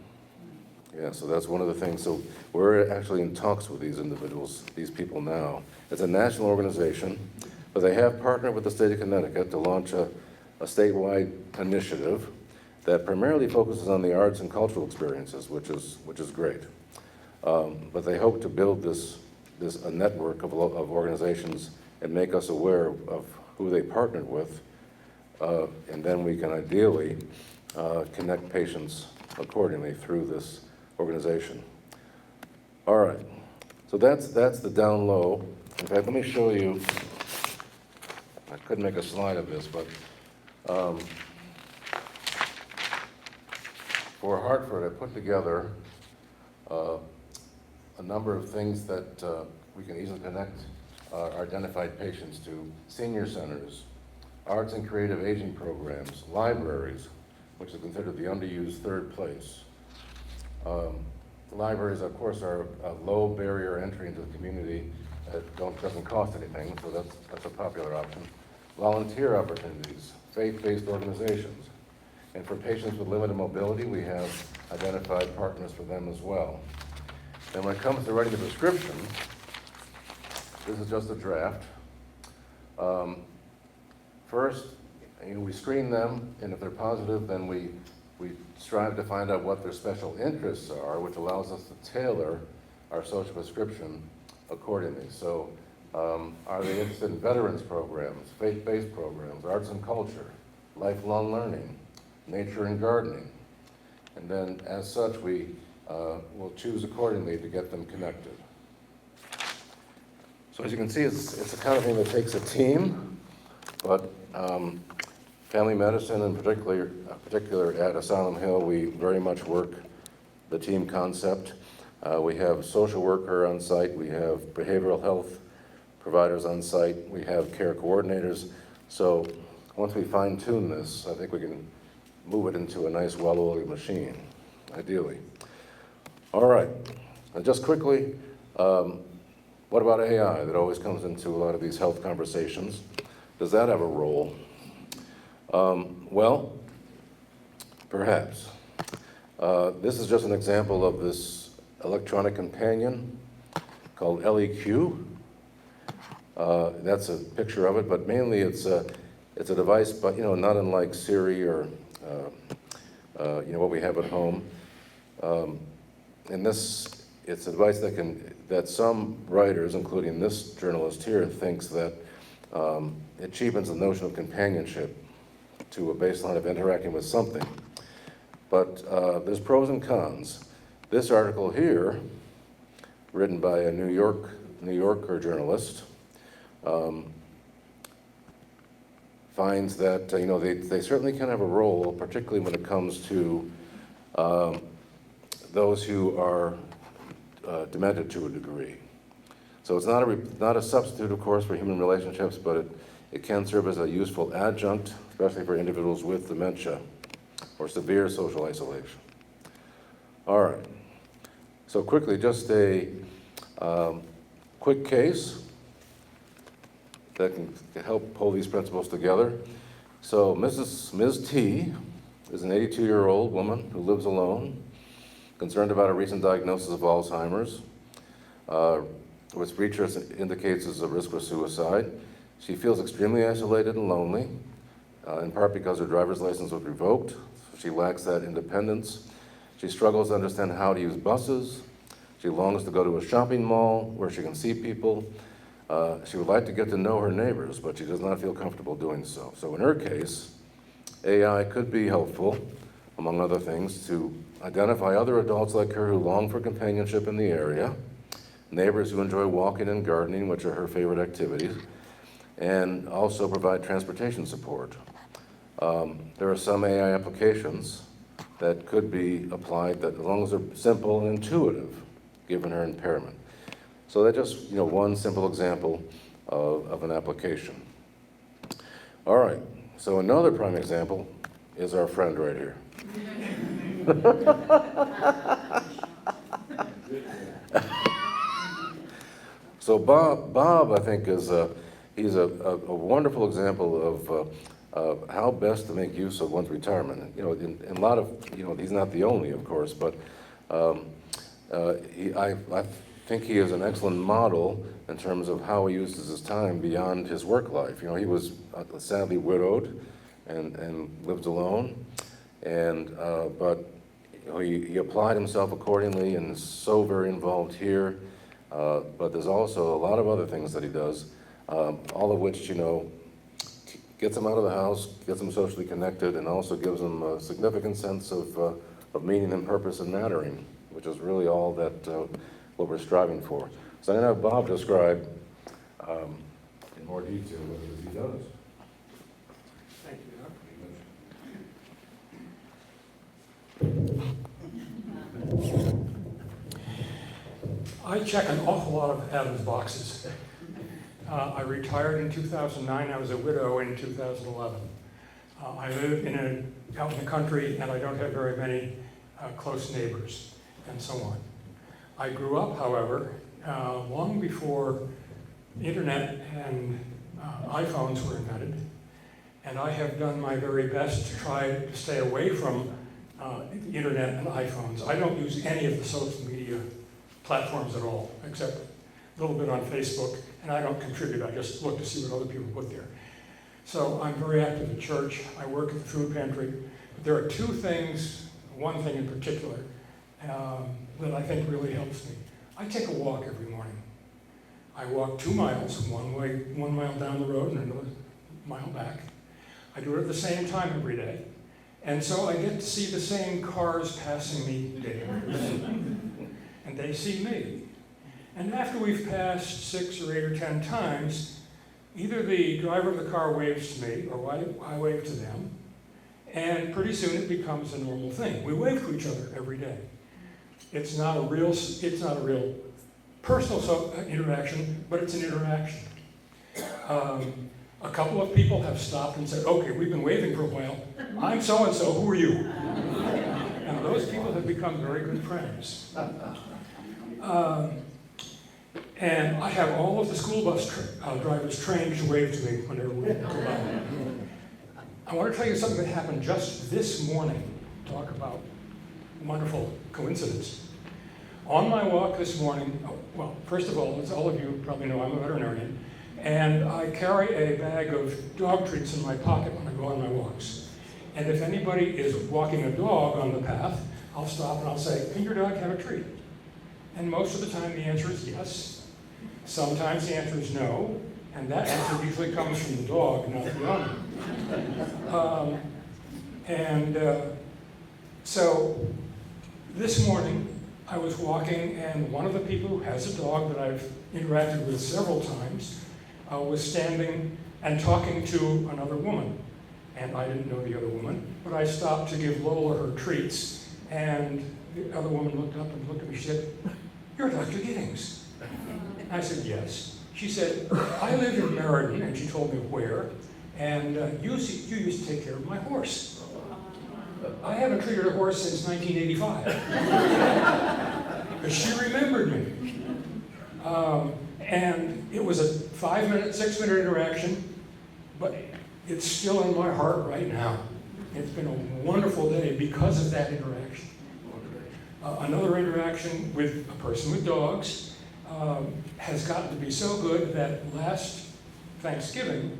Yeah, so that's one of the things. So we're actually in talks with these individuals, these people now. It's a national organization, but they have partnered with the state of Connecticut to launch a statewide initiative that primarily focuses on the arts and cultural experiences, which is great. But they hope to build a network of organizations and make us aware of who they partnered with, and then we can ideally connect patients accordingly through this organization. All right, so that's the down low. In fact, let me show you, I couldn't make a slide of this, but for Hartford, I put together a number of things that we can easily connect our identified patients to: senior centers, arts and creative aging programs, libraries, which is considered the underused third place. Libraries, of course, are a low barrier entry into the community that doesn't cost anything, so that's a popular option. Volunteer opportunities, faith-based organizations. And for patients with limited mobility, we have identified partners for them as well. And when it comes to writing the prescription, this is just a draft. First, we screen them, and if they're positive, then we strive to find out what their special interests are, which allows us to tailor our social prescription accordingly. So, are they interested in veterans programs, faith-based programs, arts and culture, lifelong learning, nature and gardening? And then, as such, we will choose accordingly to get them connected. So as you can see, it's the kind of thing that takes a team, but family medicine, in particular at Asylum Hill, we very much work the team concept. We have social worker on site, we have behavioral health providers on site, we have care coordinators. So once we fine-tune this, I think we can move it into a nice, well-oiled machine, ideally. All right, and just quickly, what about AI that always comes into a lot of these health conversations? Does that have a role? Well, perhaps. This is just an example of this electronic companion called LEQ. That's a picture of it, but mainly it's a device, but not unlike Siri or what we have at home. And it's a device that some writers, including this journalist here, thinks that it cheapens the notion of companionship to a baseline of interacting with something. But there's pros and cons. This article here, written by a New Yorker journalist, finds that they certainly can have a role, particularly when it comes to those who are demented to a degree. So it's not a substitute, of course, for human relationships, but it can serve as a useful adjunct, especially for individuals with dementia or severe social isolation. All right. So quickly, just a quick case that can help pull these principles together. So Ms. T is an 82-year-old woman who lives alone, concerned about a recent diagnosis of Alzheimer's, which research indicates is a risk for suicide. She feels extremely isolated and lonely, in part because her driver's license was revoked. She lacks that independence. She struggles to understand how to use buses. She longs to go to a shopping mall where she can see people. She would like to get to know her neighbors, but she does not feel comfortable doing so. So in her case, AI could be helpful, among other things, to identify other adults like her who long for companionship in the area, neighbors who enjoy walking and gardening, which are her favorite activities, and also provide transportation support. There are some AI applications that could be applied that, as long as they're simple and intuitive, given her impairment. So that's just one simple example of an application. All right, so another prime example is our friend right here. So Bob, I think, he's a wonderful example of how best to make use of one's retirement. In a lot of, he's not the only, of course, but I think he is an excellent model in terms of how he uses his time beyond his work life. He was sadly widowed and lived alone, but he applied himself accordingly and is so very involved here. But there's also a lot of other things that he does. all of which, gets them out of the house, gets them socially connected, and also gives them a significant sense of meaning and purpose and mattering, which is really all that what we're striving for. So I'm going to have Bob describe in more detail what it is he does. Thank you, Doc. I check an awful lot of Adam's boxes. I retired in 2009. I was a widow in 2011. I live out in the country, and I don't have very many close neighbors, and so on. I grew up, however, long before the internet and iPhones were invented, and I have done my very best to try to stay away from the internet and iPhones. I don't use any of the social media platforms at all, except a little bit on Facebook, and I don't contribute. I just look to see what other people put there. So I'm very active at church. I work at the food pantry. But there are two things, one thing in particular, that I think really helps me. I take a walk every morning. I walk 2 miles, one mile down the road and another mile back. I do it at the same time every day. And so I get to see the same cars passing me day after day. And they see me. And after we've passed 6 or 8 or 10 times, either the driver of the car waves to me or I wave to them, and pretty soon it becomes a normal thing. We wave to each other every day. It's not a real personal interaction, but it's an interaction. A couple of people have stopped and said, okay, we've been waving for a while. I'm so-and-so, who are you? And those people have become very good friends. And I have all of the school bus drivers trained to wave to me whenever we go by. I want to tell you something that happened just this morning. Talk about wonderful coincidence. On my walk this morning, well, first of all, as all of you probably know, I'm a veterinarian, and I carry a bag of dog treats in my pocket when I go on my walks. And if anybody is walking a dog on the path, I'll stop and I'll say, can your dog have a treat? And most of the time the answer is yes. Sometimes the answer is no, and that answer usually comes from the dog, not the owner. So this morning I was walking, and one of the people who has a dog that I've interacted with several times was standing and talking to another woman. And I didn't know the other woman, but I stopped to give Lola her treats, and the other woman looked up and looked at me. She said, "You're Dr. Giddings." I said, "Yes." She said, "I live in Meriden," and she told me where, "and you used to take care of my horse." I haven't treated a horse since 1985. But she remembered me. And it was a 5-minute, 6-minute interaction, but it's still in my heart right now. It's been a wonderful day because of that interaction. Another interaction with a person with dogs has gotten to be so good that last Thanksgiving,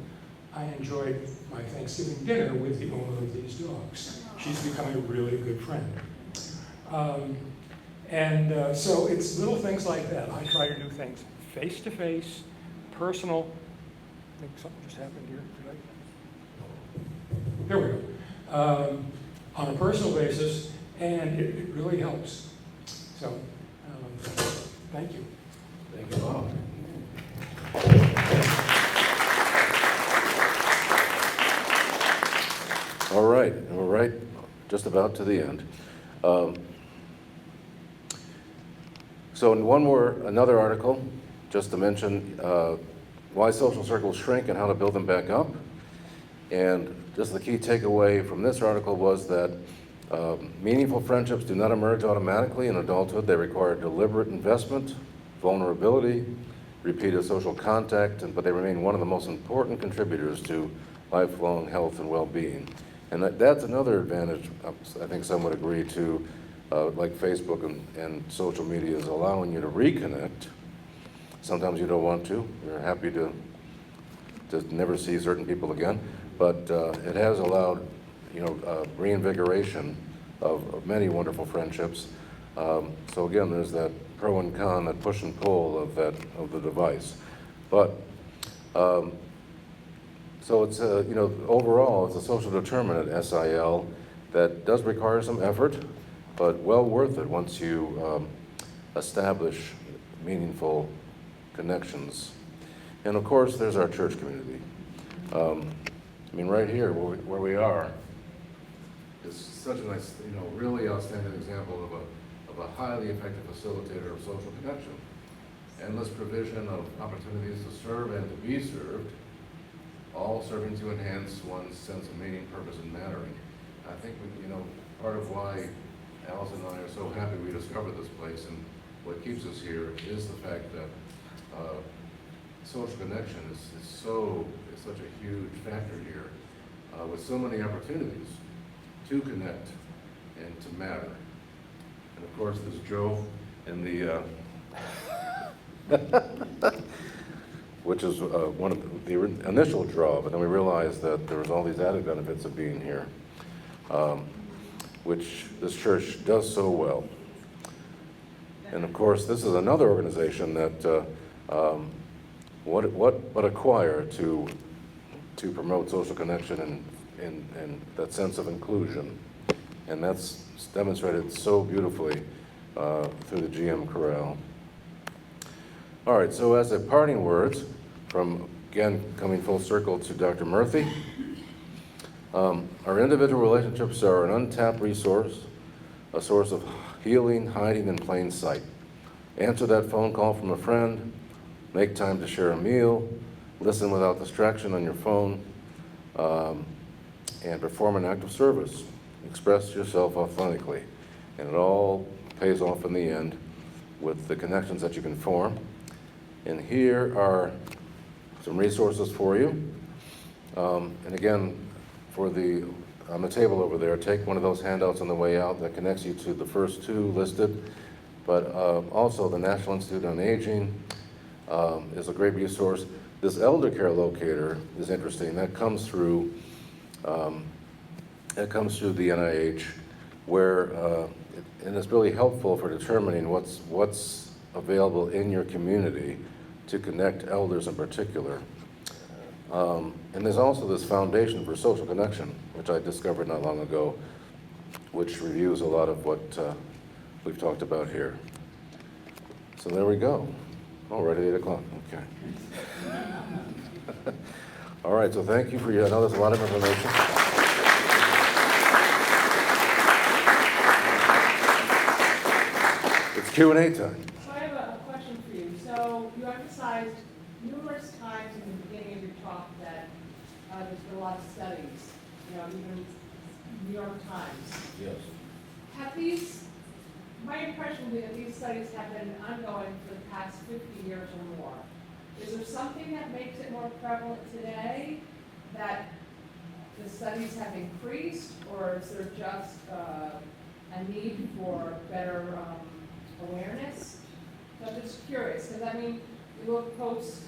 I enjoyed my Thanksgiving dinner with the owner of these dogs. She's become a really good friend. So it's little things like that. I try to do things face-to-face, personal. I think something just happened here. There we go. On a personal basis, and it really helps. So, thank you. Thank you, Bob. All right, just about to the end. So another article, just to mention why social circles shrink and how to build them back up. And just the key takeaway from this article was that meaningful friendships do not emerge automatically in adulthood. They require deliberate investment, vulnerability, repeated social contact, but they remain one of the most important contributors to lifelong health and well-being. And that's another advantage, I think some would agree, to like Facebook and social media is allowing you to reconnect. Sometimes you don't want to. You're happy to never see certain people again. But it has allowed, reinvigoration of many wonderful friendships. So again, there's that pro and con, that push and pull of the device. But So it's overall, it's a social determinant, SIL, that does require some effort, but well worth it once you establish meaningful connections. And of course, there's our church community. Right here, where we are, is such a nice, really outstanding example of a highly effective facilitator of social connection. Endless provision of opportunities to serve and to be served, all serving to enhance one's sense of meaning, purpose, and mattering. I think, part of why Alice and I are so happy we discovered this place, and what keeps us here is the fact that social connection is such a huge factor here, with so many opportunities to connect and to matter. And of course, there's Joe in the which is one of the initial draw, but then we realized that there was all these added benefits of being here, which this church does so well. And of course, this is another organization that what a choir to promote social connection and that sense of inclusion. And that's demonstrated so beautifully through the GM Chorale. All right, so as a parting words, from, again, coming full circle to Dr. Murthy, our individual relationships are an untapped resource, a source of healing hiding in plain sight. Answer that phone call from a friend, make time to share a meal, listen without distraction on your phone, and perform an act of service. Express yourself authentically. And it all pays off in the end with the connections that you can form. And here are some resources for you. And again, on the table over there, take one of those handouts on the way out that connects you to the first two listed, but also the National Institute on Aging is a great resource. This elder care locator is interesting. That comes through the NIH, where and it's really helpful for determining what's available in your community to connect elders in particular. And there's also this Foundation for Social Connection, which I discovered not long ago, which reviews a lot of what we've talked about here. So there we go. Oh, right at 8 o'clock, okay. All right, so thank you for I know there's a lot of information. It's Q&A time. So I have a question for you. So you emphasized numerous times in the beginning of your talk that there's been a lot of studies, even New York Times. Yes. Have these, my impression would be that these studies have been ongoing for the past 50 years or more. Is there something that makes it more prevalent today, that the studies have increased, or is there just a need for better awareness? So I'm just curious, because you look post,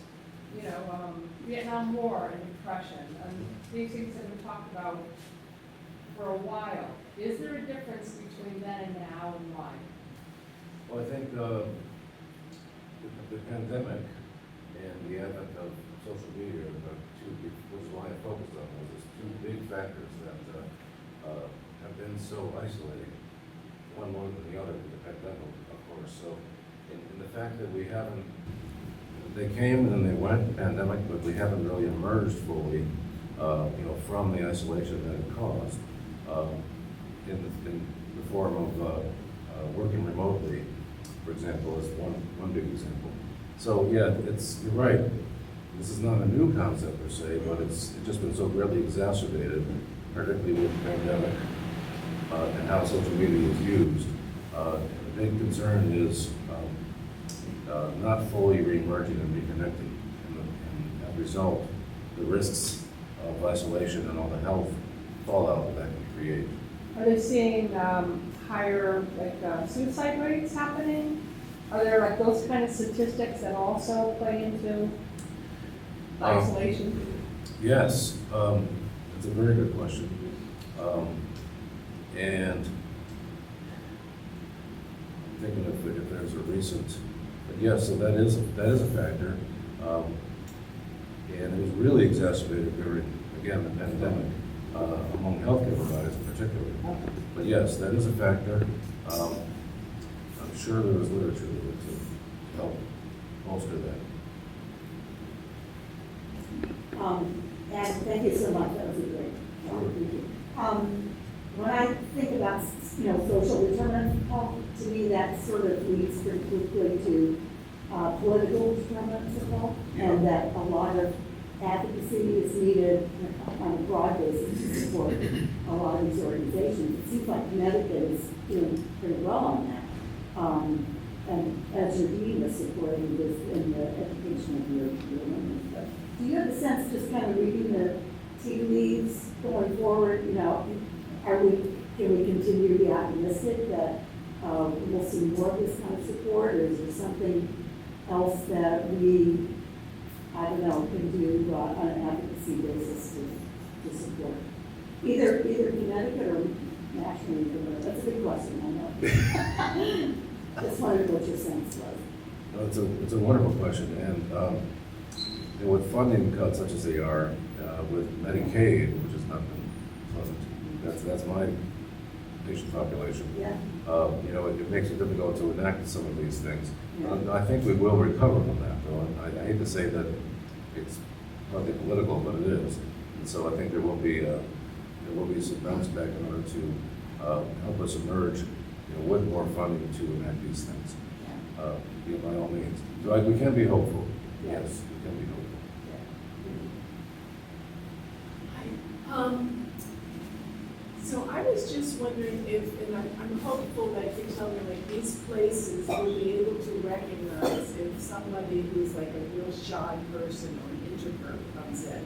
Vietnam War and depression, and these things have been talked about for a while. Is there a difference between then and now, and why? Well, I think the pandemic and the advent of social media are two big, which is why I focused on those, two big factors that have been so isolating, one more than the other with the pandemic, of course. So, in the fact that we haven't, they came and then they went, pandemic, but we haven't really emerged fully, from the isolation that it caused, in the form of working remotely, for example, is one big example. So yeah, you're right. This is not a new concept per se, but it's just been so greatly exacerbated, particularly with the pandemic and how social media is used. The big concern is not fully re-emerging and reconnecting, and as a result, the risks of isolation and all the health fallout that can create. Are they seeing higher suicide rates happening? Are there those kind of statistics that also play into isolation? Yes, it's a very good question. And I'm thinking if there's a recent, but yes, so that is a factor. And it was really exacerbated during, again, the pandemic, among healthcare providers in particular. But yes, that is a factor. I'm sure there was literature to help bolster that. And thank you so much, that was a great talk. When I think about, social determinants of health, to me that sort of leads pretty quickly to political determinants of health, and that a lot of advocacy is needed on a broad basis to support a lot of these organizations. It seems like Connecticut is doing pretty well on that. And as your dean is supporting this in the education of your women. Do you have a sense, just kind of reading the tea leaves going forward, can we continue to be optimistic that we'll see more of this kind of support, or is there something else that we, can do on an advocacy basis to support? Either Connecticut or nationally, that's a big question, I know. Just wondered what your sense was. No, it's a wonderful question, and with funding cuts such as they are, with Medicaid, which has not been pleasant, that's my patient population. Yeah. It makes it difficult to enact some of these things. I think we will recover from that, though. I hate to say that it's partly political, but it is. And so I think there will be some bounce back in order to help us emerge, with more funding to enact these things. By all means, so we can be hopeful. Yes, we can be hopeful. So I was just wondering if, and I'm hopeful that you tell me, like, these places will be able to recognize if somebody who's like a real shy person or an introvert comes in,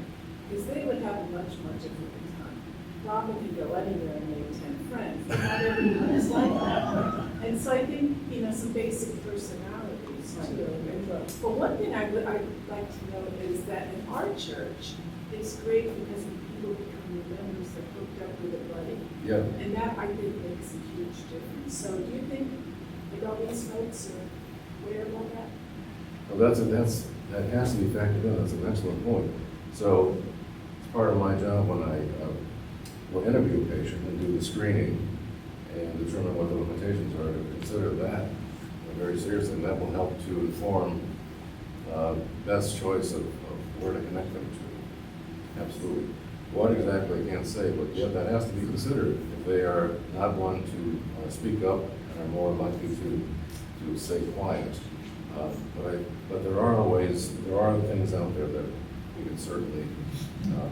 because they would have a much of a good time. Robin can go anywhere and make 10 friends, but not everyone is like that. And so I think, some basic personalities too. But one thing I'd like to know is that in our church, it's great because people become your members, they're hooked up with a buddy. Yeah. And that, I think, makes a huge difference. So do you think that all these folks are aware of that? Well, that has to be factored in. That's an excellent point. So it's part of my job when I will interview a patient and do the screening and determine what the limitations are, to consider that very seriously, and that will help to inform best choice of where to connect them to. Absolutely. What exactly I can't say, but yeah, that has to be considered. If they are not one to speak up and are more likely to stay quiet. But there are things out there that we can certainly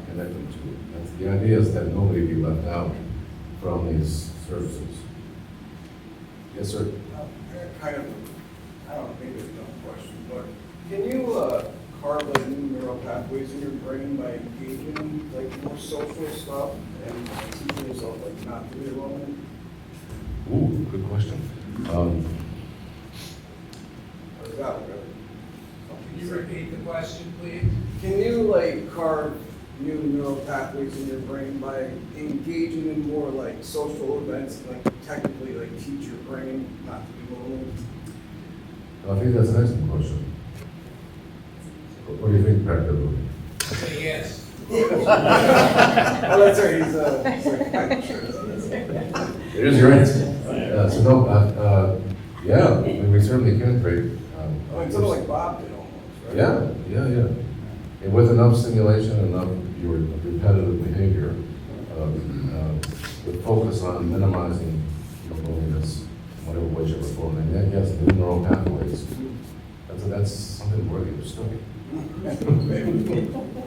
connect them to. The idea is that nobody be left out from these services. Yes, sir. Kind of, I don't think it's a dumb question, but can you carve like new neural pathways in your brain by engaging like more social stuff and teaching yourself like not to be alone? Ooh, good question. Or is that really? Can you repeat the question, please? Can you like carve new neural pathways in your brain by engaging in more like social events, like technically like teach your brain not to be lonely? I think that's an excellent question. What do you think, Dr. Lou? Say yes. Oh, that's right. He's It is your answer. So no, yeah, we certainly can create. It's sort of like Bob did almost, right? Yeah. And with enough stimulation, enough your repetitive behavior, with focus on minimizing loneliness, whatever way, shape, or form, and then yes, new neural pathways. That's something worthy of study.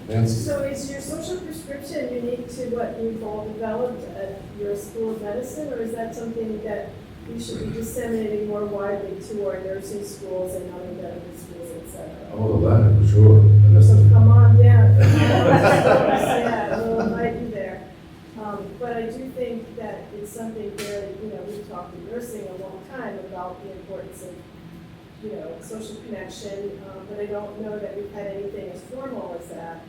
Nancy. So is your social prescription unique to what you've all developed at your School of Medicine, or is that something that we should be disseminating more widely to our nursing schools and other medical schools, et cetera? Oh, the latter, for sure. So come on down. Yeah, we'll invite you there. But I do think that it's something where, we've talked in nursing a long time about the importance of, social connection, but I don't know that we've had anything as formal as that.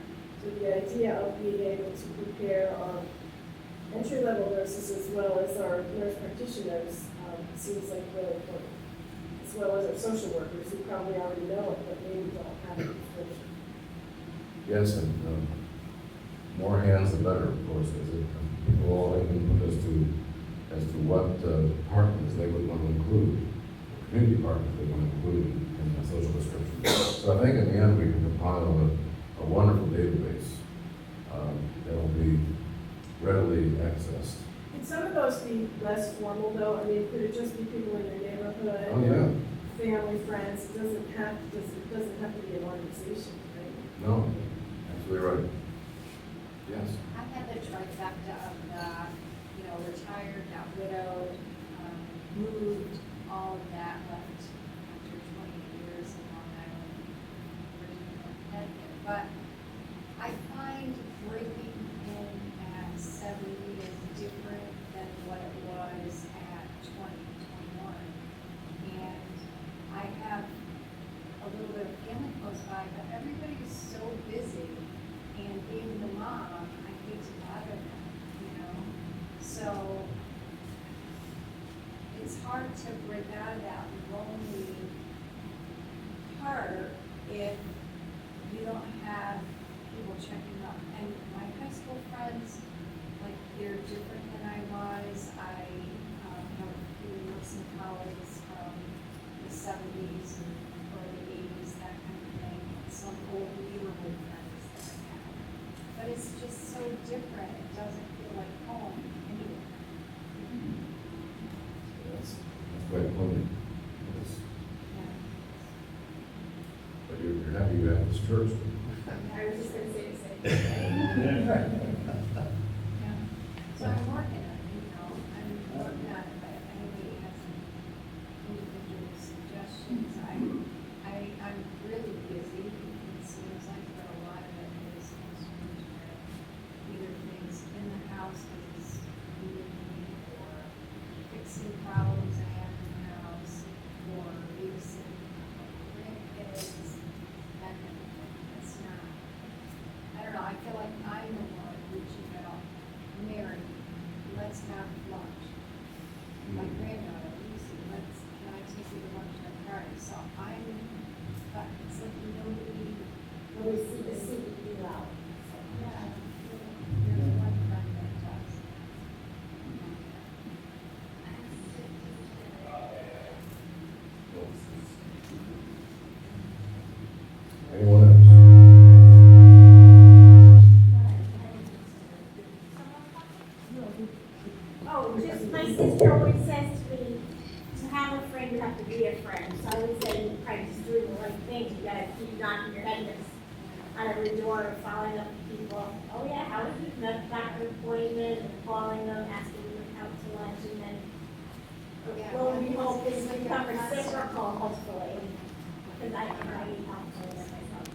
So the idea of being able to prepare our entry-level nurses as well as our nurse practitioners seems like really important, as well as our social workers who probably already know it, but maybe don't have it. Yes, and more hands the better, of course, because people all have input as to what partners they would want to include, community partners they want to include in the social description. So I think in the end we can compile a wonderful database that will be readily accessed. Can some of those be less formal though? I mean, could it just be people in your neighborhood? Oh, yeah. Family, friends, it doesn't have to be an organization, right? No, absolutely right. Yes. I had the trifecta of the, retired, got widowed, moved, all of that, left after 28 years in Long Island, originally from Connecticut. But I find breaking in at 70 is different than what it was at 2021. And I have a little bit of family close by, but everybody is so busy, and being the mom, I hate to bother them, So it's hard to break out of that lonely part if you don't have people checking up. And my high school friends, like, they're different than I was. I have a few recent colleagues from the 70s and early 80s, that kind of thing. Some old neighborhood friends that I have. But it's just so different. It doesn't feel like home anywhere. That's quite lonely. Yes. But you're happy you have this church. I was just gonna say the same thing. So I'm working on it, I'm working on it, but if anybody has any individual suggestions, I'm really busy. It seems like for a lot of it is consumed with either things in the house that is needed me, or fixing problems I have in the house, or babysitting grandkids, that kind of thing. It's not, I don't know, I feel like I'm the one reaching out, Mary, let's have lunch. My granddaughter, Lucy, can I take you to lunch at a party? So but it's like nobody. When we see the CBD out. Yeah, there's one friend that does. Anyone else? Oh, just, my sister always says to me, to have a friend, you have to be a friend. So I would say, practice doing the right things. You gotta keep knocking your head on every door and following up with people. Oh yeah, how did you met doctor appointment, and calling them, asking them out to lunch, and then well, we hope this will become reciprocal, hopefully. Because I need help doing it myself.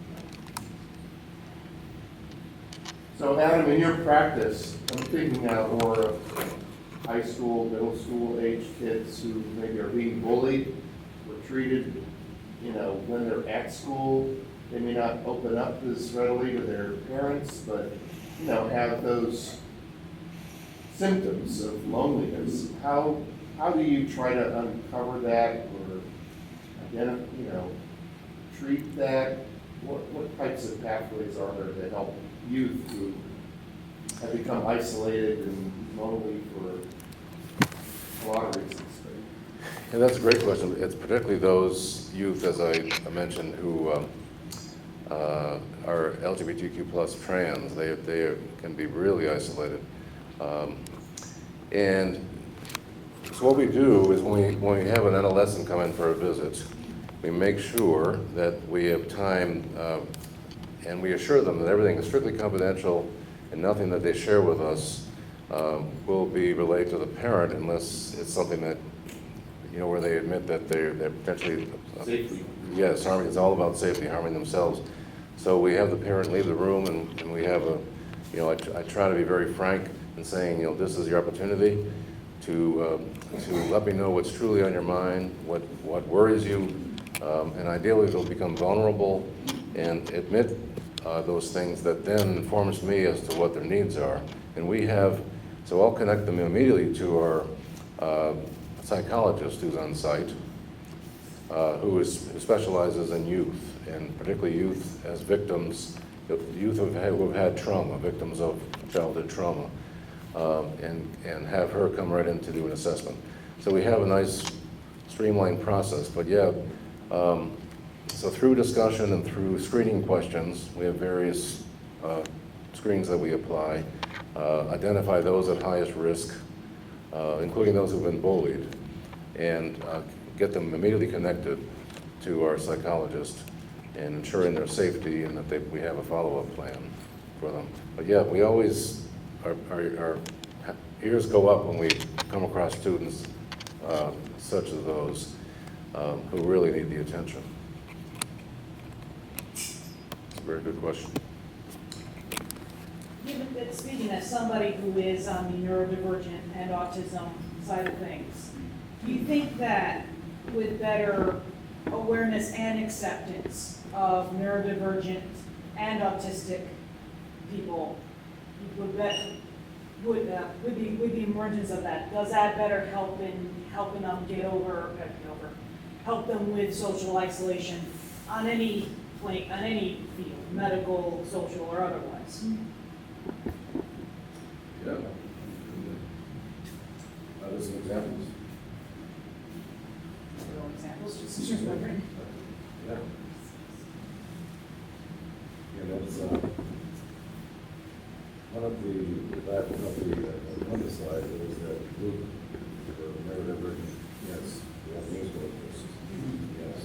So Adam, in your practice, I'm thinking now more of high school, middle school age kids who maybe are being bullied or treated, when they're at school. They may not open up as readily to their parents, but, have those symptoms of loneliness. How do you try to uncover that or treat that? What types of pathways are there to help youth who have become isolated and lonely for a lot of reasons? Yeah, that's a great question. It's particularly those youth, as I mentioned, who are LGBTQ plus trans. They can be really isolated. And so what we do is when we have an adolescent come in for a visit, we make sure that we have time and we assure them that everything is strictly confidential and nothing that they share with us will be relayed to the parent unless it's something that, where they admit that they're potentially Safety. Yes, it's all about safety, harming themselves. So we have the parent leave the room, and we have I try to be very frank in saying, this is your opportunity to let me know what's truly on your mind, what worries you, and ideally they'll become vulnerable and admit those things that then informs me as to what their needs are. And so I'll connect them immediately to our psychologist who's on site, who specializes in youth, and particularly youth as victims youth who have had trauma, victims of childhood trauma, and have her come right in to do an assessment. So we have a nice streamlined process, but yeah, so through discussion and through screening questions, we have various screens that we apply, identify those at highest risk, including those who've been bullied, and get them immediately connected to our psychologist and ensuring their safety and that we have a follow-up plan for them. But yeah, we always, our ears go up when we come across students such as those who really need the attention. It's a very good question. Speaking as somebody who is on the neurodivergent and autism side of things, do you think that with better awareness and acceptance of neurodivergent and autistic people, with the emergence of that, does that better help in helping them help them with social isolation on any field, medical, social, or otherwise? Yeah. There's some examples. Examples, just wondering. Yeah. Yeah, that's one of the slide, there was that group, the neurodivergent, yes, the news workers, yes.